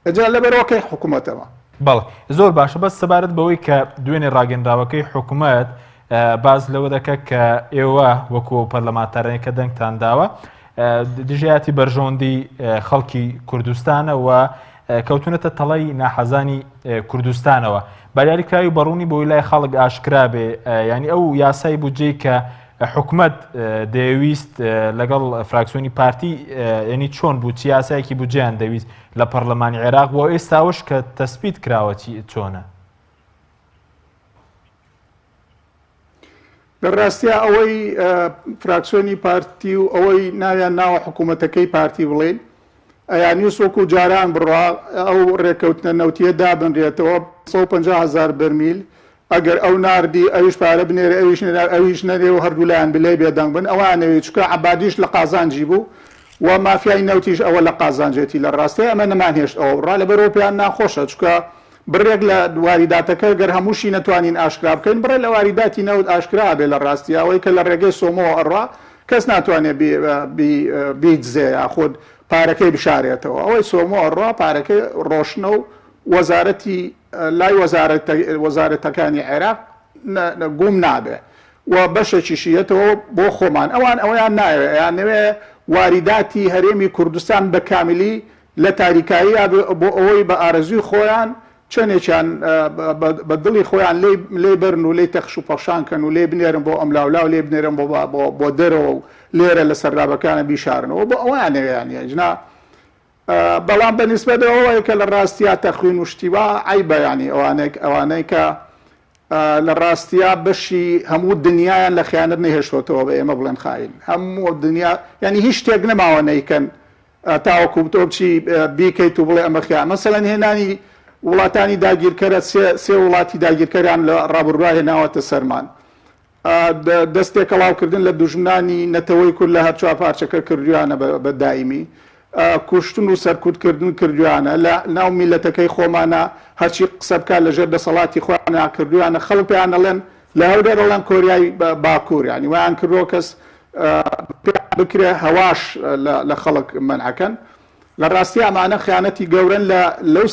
ئەجا لەبەرەوەکەی حکوومەتەوە بەڵێ زۆر باشە بەس سەبارەت بەوەی کە دوێنێ ڕاگەندراوەکەی حکوومەت باز لەوە دەکە کە ئێوە وەکو پەرلەمانتارێکە دەنگتان داوە دژایەتی بەرژۆندی خەڵکی کوردستانە و کەوتونەتە تەڵەی ناحەزانی کوردستانەوە بەریاریکراوی بەڕوونی بۆ لای خەڵک ئاشکرا بێ ینی ئەو یاسای بودجەی کە حکوومەت دەویست لەگەڵ فراکسیۆنی پارتی ینی چۆن بوو چی یاسایەکی بودجەیان دەویست لە پەرلەمانی عێراق بۆ ئێستاوەش کە تەسبیت کراوە چۆنە بەڕاستیە ئەوەی فراکسیۆنی پارتی و ئەوەی ناویان ناوە حکوومەتەکەی پارتی بڵێن ئەیانی وەکو جاران بڕوا ئەو ڕێکەوتنە نەوتیە دابنرێتەوە 150,000 بەرمیل ئەگەر ئەو ناردی ئەویش پارە بنێرە ئەویش نەرێ و هەردوولایەن بلێ بێدەنگ بن ئەوانەوەی چکە عەبادیش لە قازانجی بوو و مافیای نەوتیش ئەوە لە قازانجێتی لە ڕاستی ئەمە نەمانهێشت ئەوە ڕا لەبەرەوە پێیان ناخۆشە چکە بڕێک لە واریداتەکە گەر هەمووشی نەتوانین ئاشکرا بکەین بڕێ لە واریداتی نەوت ئاشکرا بێ لە ڕاستی ئەوەی کە لە ڕێگەی سۆمەوە ئەڕا کەس ناتوانێت بیجزێ یاخود پارەکەی بشارێتەوە ئەوەی سۆمەوە ئەڕا پارەکەی ڕۆشنە و وەزارەتی لای وەزارەتەکانی عێراق گوم نابێ و بەشێکیشیەتەوە بۆ خۆمان ئەویان نایوێ یانەوێ واریداتی هەرێمی کوردستان بە کاملی لە تاریکاییە بۆ ئەوەی بە ئارەزوی خۆیان چەندێکیان بە دڵی خۆیان لێ بەرن و لێ تەخش و پەخشانکەن و لێ بنێرن بۆ ئەملاولا و لێ بنێرن بۆ دەرەوە و لێرە لە سەردابەکانە بیشارنەوە بۆ ئەوانەیانە ژنا بەڵام بەنسبەتەوەی کە لە ڕاستیا تەخوین و شتیوا عیبە ینی ئەوانەی کە لە ڕاستیا بەشی هەموو دنیایان لە خیانەت نەهێشتۆتەوە بە ئێمە بڵێن خاین هەموو دنیا ینی هیچ شتێک نەماوە نەیکەن تاوەکو تۆ بچی بیکەیت و بڵێ ئەمە خیان مەسەلەن هێنانی وڵاتانی داگیرکەرە سێ وڵاتی داگیرکەریان لە ڕابردووە هێناوەتە سەرمان. دەستێک کەڵاوکردن لە دوژمنانی نەتەوەی کورد لە هەرچوا پارچەکە کردویانە بە دائیمی، کوشتن و سەرکوتکردن کردویانە لە ناو میلەتەکەی خۆمانە، هەرچی قسە بکات لەژێر دەسەڵاتی خۆیان کردویانە. خەڵک پێیان دەڵێن لە هەولێر دەڵێن کۆریای باکوور، یعنی وایان کردووە کەس بکرێ هەواش لە خەڵک منعەکەن. لە ڕاستی ئەمانە خیانەتی گەورن لەو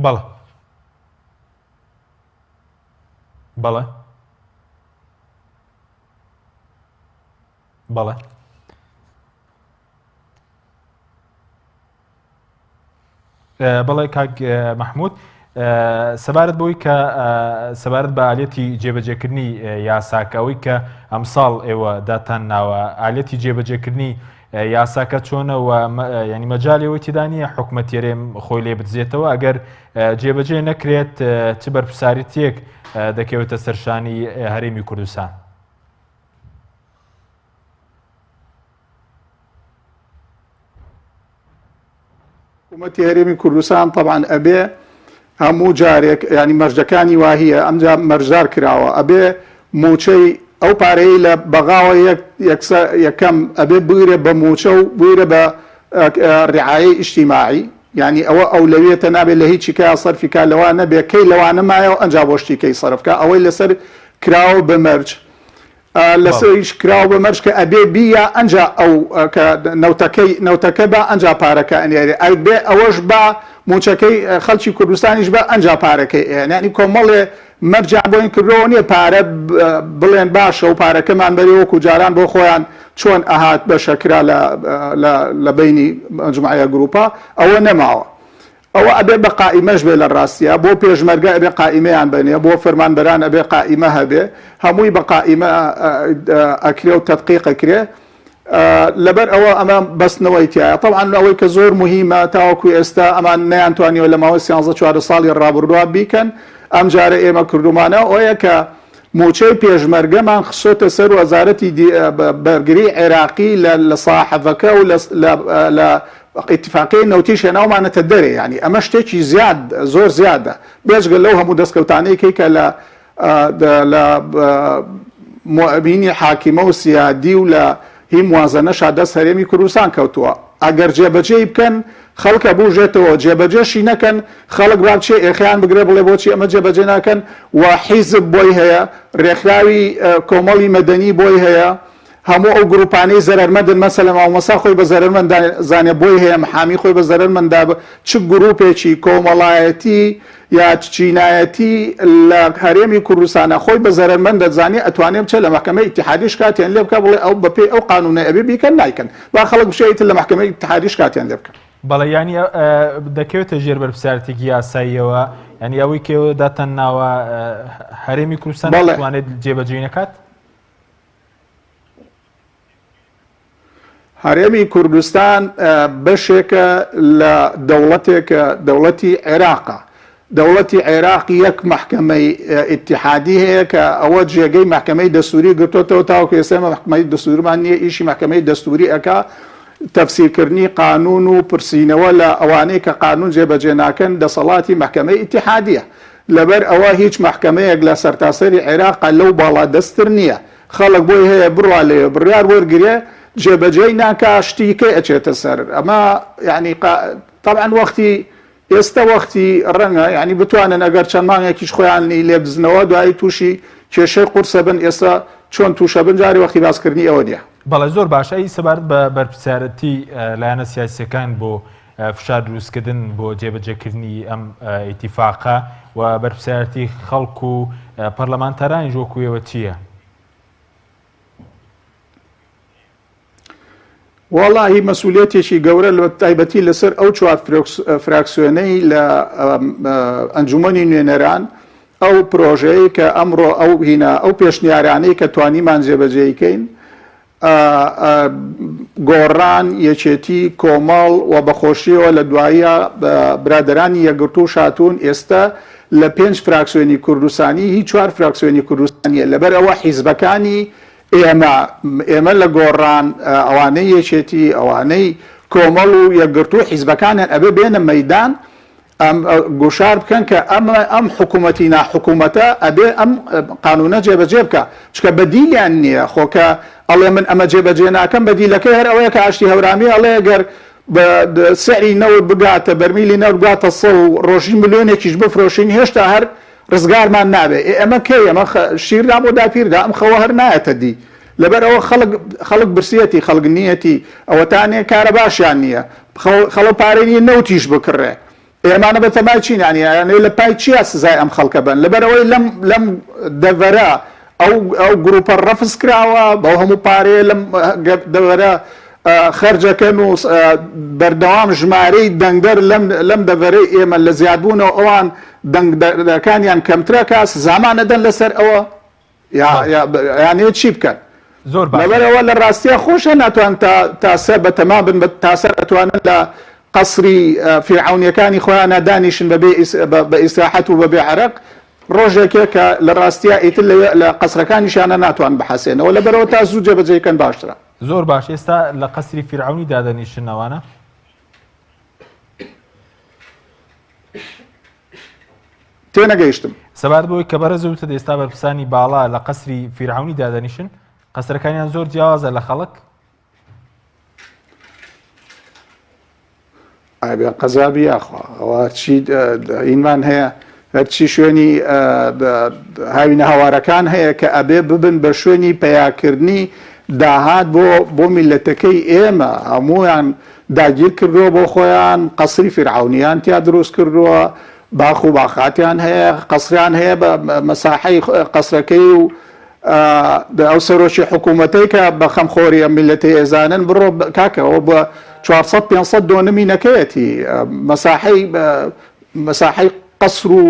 بەڵێ بەڵێ بەڵێ بەڵێ کاک مەحموود، سەبارەت بۆی کە سەبارەت بە ئالێتی جێبەجێکردنی یاساکەوەی کە ئەمساڵ ئێوە داتان ناوە، ئالێتی جێبەجێکردنی یاساکە چۆنە و ینی مەجاالەوەی تێدانە حکوومەتێرێم خۆی لێ بدزێتەوە، ئەگەر جێبەجێ نەکرێت چ بەرپرساریتێک دەکەوێتە سەرشانی هەرێمی کوردستان؟ حکوومەتی هەرێمی کوردستان طبعاً ئەبێ هەموو جارێک ینی مەرجەکانی واهەیە ئەمجا مەرجدار کراوە، ئەبێ موچەی ئەو پارەی لە بەغاوە یەکەم ئەبێ بگرێ بە موچە و بگرێ بە ڕعایەی ئیجتیماعی، ینی ئەوە ئەولەویەتە نابێت لە هیچی کە سەرفیکا لەوە نەبێ کەی لەوانە مایەوە ئەنج بۆ شتیکەی سەرفکە، ئەوەی لەسەر کراوە بە مەرج لەسەریش کراوە بە مەرج کە ئەبێ بیە ئەنجا ئەو نەوتەکە بە ئەنجا پارەکە ئەنێرێ ئەبێ ئەوەش بە موچەکەی خەڵکی کوردستانیش بە ئەنجا پارەکەی ینی کۆمەڵێ مەرجان بۆین کردەوە نییە پارە بڵێن باشە و پارەکەمان بەری وەکو جاران بۆ خۆیان چۆن ئەهات بە شەکرا لە بینی مجموعە گروپا ئەوە نەماوە. ئەوە ئەبێ بە قائیمەش بێ لە ڕاستیە، بۆ پێشمەرگە ئەبێ قائیمەیان بنێ، بۆ فەرمانبەران ئەبێ قائیمە هەبێ، هەمووی بە قائیمە ئەکرێ و تەدقیق ئەکرێ. لەبەر ئەوە ئەمە بەستنەوەی تایە. طبعاً ئەوەی کە زۆر مهمە تاوەکو ئێستا ئەمان نەیانتوانیەوە لە ماوەی 13 ساڵی ڕابردووە بیکەن، ئەم جارە ئێمە کردومانە ئەوەیە کە موچەی پێشمەرگەمان خسۆتە سەر وەزارەتی بەرگری عێراقی لە ساحەفەکە و لە ئیتفاقی نەوتی شێناومانەتە دەرێ، ینی ئەمە شتێکی زۆر زیادە بێژگە لەو هەموو دەستکەوتانەیەکی کە لە مؤمینی حاکیمە و سیادی و لە هی موازنەشا دەست هەرێمی کوردستان کەوتووە. ئەگەر جێبەجێی بکەن خەڵکە بوژێتەوە، جێبەجێشی نەکەن خەڵک باچێ ئێخیان بگرێ بڵێ بۆچی ئەمە جێبەجێ ناکەن و حیزب بۆی هەیە، ڕێکخراوی کۆمەڵی مەدەنی بۆی هەیە، هەموو ئەو گروپانەی زەرمەندن مەسەلە مامۆسا خۆی بە زەرمەند زانێ بۆی هەیە، محامی خۆی بە زەرمەندا چ گروپێکی کۆمەڵایەتی یا چینایەتی لە هەرێمی کوردستانە خۆی بە زەرمەند دەزانێ ئەتوانێت بچێت لە محکەمەی ئیتیحادیش کاتیان لێ بکە بڵێ ئەو بەپێی ئەو قانونە ئەبێ بیکەن نایکەن، با خەڵک بشێتە لە محکەمەی ئیتیحادیش کاتیان لێ بکەن. بەڵێ ینی دەکەوێتە ژێر بەرپرسارەتێکی یاساییەوە، ینی ئەوەی کێوە داتەن ناوە هەرێمی کوردستان دەتوانێت جێبەجێ نەکات؟ هەرێمی کوردستان بەشێکە لە دەوڵەتێکە دەوڵەتی عێراقە. دەوڵەتی عێراق یەک محکەمەی ئیتیحادی هەیە کە ئەوە جێگەی محکەمەی دەستوری گرتوتەوە تاوەکو ئێستا محکەمەی دەستوریمان نییە، ئیشی محکەمەی دەستوری ئەکا تەفسیرکردنی قانون و پرسینەوە لە ئەوانەی کە قانون جێبەجێ ناکەن دەسەڵاتی محکەمەی ئیتیحادیە. لەبەر ئەوە هیچ محکەمەیەک لە سەرتاسەری عێراق لەو باڵا دەستتر نییە، خەڵک بۆی هەیە بڕوا لێ بڕیار وەرگێ جێبەجێی ناکە شتیکەی ئەچێتە سەر. ئەمە یعنی طبعاً وەختی ئێستا وەختی ڕەنگە ینی بتوانن ئەگەر چەند مانگێکیش خۆیانی لێ بزنەوە دوایی تووشی کێشەی قورسە بن، ئێستا چۆن تووشە بن جاری وەختی باسکردنی ئەوە نیە. بەڵێ زۆر باشە. ئەی سەبارەت بە بەرپرسارەتی لایەنە سیاسیەکان بۆ فشار دروستکردن بۆ جێبەجێکردنی ئەم ئیتیفاقە و بەرپرسارەتی خەڵک و پەرلەمانتەرانی ژۆکوێەوە چییە؟ وەڵاهی مەسئولیەتێکی گەورە لە تایبەتی لەسەر ئەو چوار فراکسیۆنەی لە ئەنجومەنی نوێنەران ئەو پرۆژەیە کە ئەمڕۆ ئەو هینە ئەو پێشنیارانەی کە توانیمان جێبەجێیکەین گۆڕان یەکێتی کۆمەڵ و بەخۆشیەوە لە دواییە برادرانی یەکگرتوو شاتوون ئێستا لە 5 فراکسیۆنی کوردستانی هیچ 4 فراکسیۆنی کوردستانیە. لەبەر ئەوە حیزبەکانی ئێمە لە گۆڕان ئەوانەی یەکێتی ئەوانەی کۆمەڵ و یەکگرتوو حیزبەکانیان ئەبێ بێنە مەیدان گۆشار بکەن کە ئەم حکوومەتی ناحکوومەتە ئەبێ ئەم قانونە جێبەجێ بکە چکە بەدیلیان نییە خۆکە ئەڵێ من ئەمە جێبەجێ ناکەم بەدیلەکەی هەر ئەوەیە کە ئاشتی هەورامی ئەڵێ گەر سعری نەوت بگاتە بەرمیلی نەوت بگاتە 100 و ڕۆژی ملیۆنێکیش بفرۆشین هێشتا هەر ڕزگارمان نابێ ئەمە کەی ئەمە شیردا بۆ داپیردا ئەم خەوە هەر نایەتە دی لەبەر ئەوە خەڵک برسیەتی خەڵک نیەتی ئەوەتانێ کارە باشیان نییە خەڵە پارێنی نەوتیش بکڕێ ئێمانە بەتەمای چینیانە لە پای چیا سزای ئەم خەڵکە بن لەبەرەوەی لەم دەڤەرە ئەو گروپە ڕەفز کراوە بەو هەموو پارەیە لەم دەڤەرە خەرجەکەن و بەردەوام ژمارەی دەنگدەر لەم دەڤەرەی ئێمە لە زیادبوونەوە ئەوان دەنگدەرەکانیان کەمترەکە زامانەدەن لەسەر ئەوە یانێ چی بکەن زۆر لەبەرەوە لە ڕاستیە خۆشە ناتوان تاسە بەتەما بن تاسەر ئەتوانن لە قەسری فیرعونیەکانی خۆیانە دانیشن بە ئیسراحەت و بەبێ عەرەق ڕۆژێکێک کە لە ڕاستیە ئیتر لە قەسرەکانیشانە ناتوان بحەسێنەوە لەبەرەوە تا زوو جێبەجێکەن باشترە زۆر باش ئێستا لە قەسری فیرعونی دادەنیشنەوانە تێنەگەیشتم سەبات بۆی کە بەرەزەوتە ئێستا بەرپرسانی باڵا لە قەسری فیرعونی دادەنیشن قەسرەکانیان زۆر جیاوازە لە خەڵک ئابێ قەزابی یاخوا ئەوە چی ئینمان هەیە هەرچی شوێنی هاوینە هاوارەکان هەیە کە ئەبێ ببن بە شوێنی پەیاکردنی داهات بۆ میلەتەکەی ئێمە هەمویان داگیر کردووە بۆ خۆیان قەسری فیرعونیان تیا دروست کردووە باخ و باخاتیان هەیە قەسریان هەیە بە مەساحەی قەسرەکەی و ئەو سەرۆکی حکوومەتەی کە بە خەمخۆری ئەم میلەتەی ئێزانن بڕۆ کاکەەوە بە 400-500 دۆنەمینەکەیەتی مەساحەی قەسر و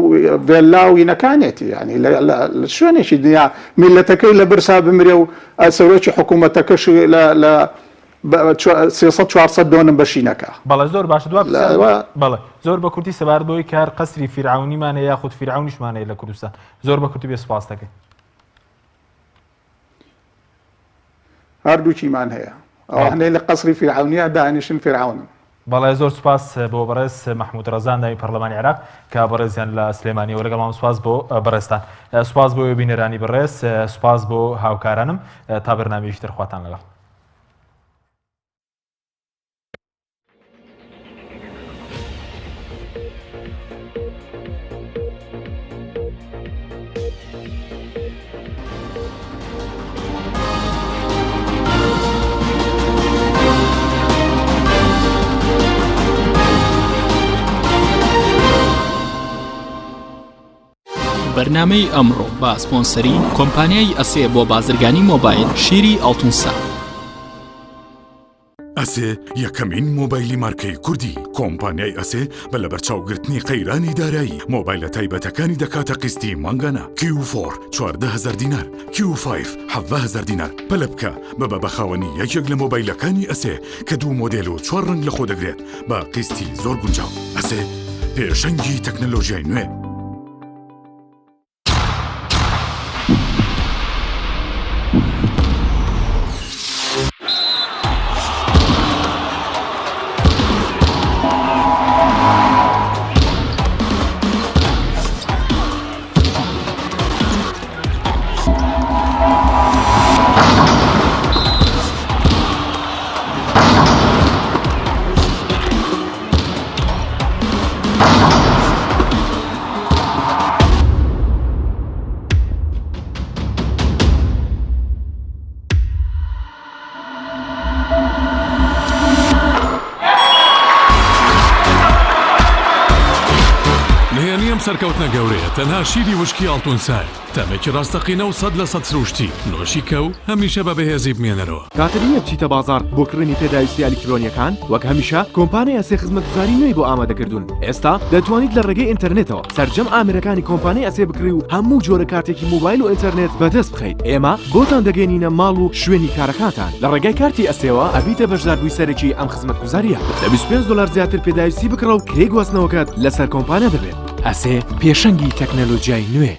ڤێلاوی نەکانێتی ینی لە شوێنێکی دنیا میلەتەکەی لە برسا بمرێ و سەرۆکی حکوومەتەکەش لە 300-400 دۆنم بەشینەکە بەڵێ زۆر باش بەڵێ زۆر بە کورتی سەبار بۆی کار قەسری فیرعونیمانە یاخود فیرعونیشمانەیە لە کوردستان زۆر بە کورتی بێ سوپاس دەکەین هەردووکیمان هەیە ئەوانەی لە قەسری فیرعونیە دانیشن فیرعونن بەڵێ زۆر سوپاس بۆ بەڕێز محمود ڕەزان داوی پەرلەمانی عێراق کە بەڕێزیان لە سلێمانیەوە لەگەڵمان سوپاس بۆ بەڕێستان سوپاس بۆ بینەرانی بەڕێز سوپاس بۆ هاوکارانم تا بەرنامەیەکی تر خواتان لەگەڵ بەرنامەی ئەمڕۆ بە سپۆنسەری کۆمپانیای ئەسێ بۆ بازرگانی مۆبایل شیری ئەڵتونسا ئەسێ یەکەمین مۆبایلی مارکەی کوردی کۆمپانیای ئەسێ بە لە بەرچاوگرتنی قەیرانی دارایی مۆبایلە تایبەتەکانی دەکاتە قستی مانگانە Q4 14,000 دینار Q5 17,000 دینار پەلە بکە بە بەخاوەنی یەکێک لە مۆبایلەکانی ئەسێ کە 2 مۆدێل و 4 ڕنگ لە خۆ دەگرێت بە قستی زۆر گونجاو ئەسێ پێشەنگی تەکنەلۆژیای نوێ سەرکەوتنە گەورەیە تەنها شیری وشکی ئەڵتونسای تەمێکی ڕاستەقینە و 100% سروشتی نۆشی کەو هەمیشە بە بەهێزی بمێنەرەوە کاتە نییە بچیتە بازار بۆ کڕینی پێداویستی ئەلیکترۆنیەکان وەک هەمیشە کۆمپانیای ئەسێ خزمەتگوزاری نوێی بۆ ئامادەکردوون ئێستا دەتوانیت لە ڕێگەی ئینتەرنێتەوە سەرجەم ئامێرەکانی کۆمپانیای ئەسێ بکڕی و هەموو جۆرە کارتێکی موبایل و ئینتەرنێت بەدەست بخەیت ئێمە بۆتان دەگەێنینە ماڵ و شوێنی کارەکانتان لە ڕێگای کارتی ئەسێەوە ئەبیتە بەشداربووی سەرەکی ئەم خزمەتگوزاریە لە $25 زیاتر پێداویستی بکڕە و کرێ گواستنەوەکەت لەسەر کۆمپانیا دەبێت ئەسێ پێشەنگی تەکنەلۆژیای نوێ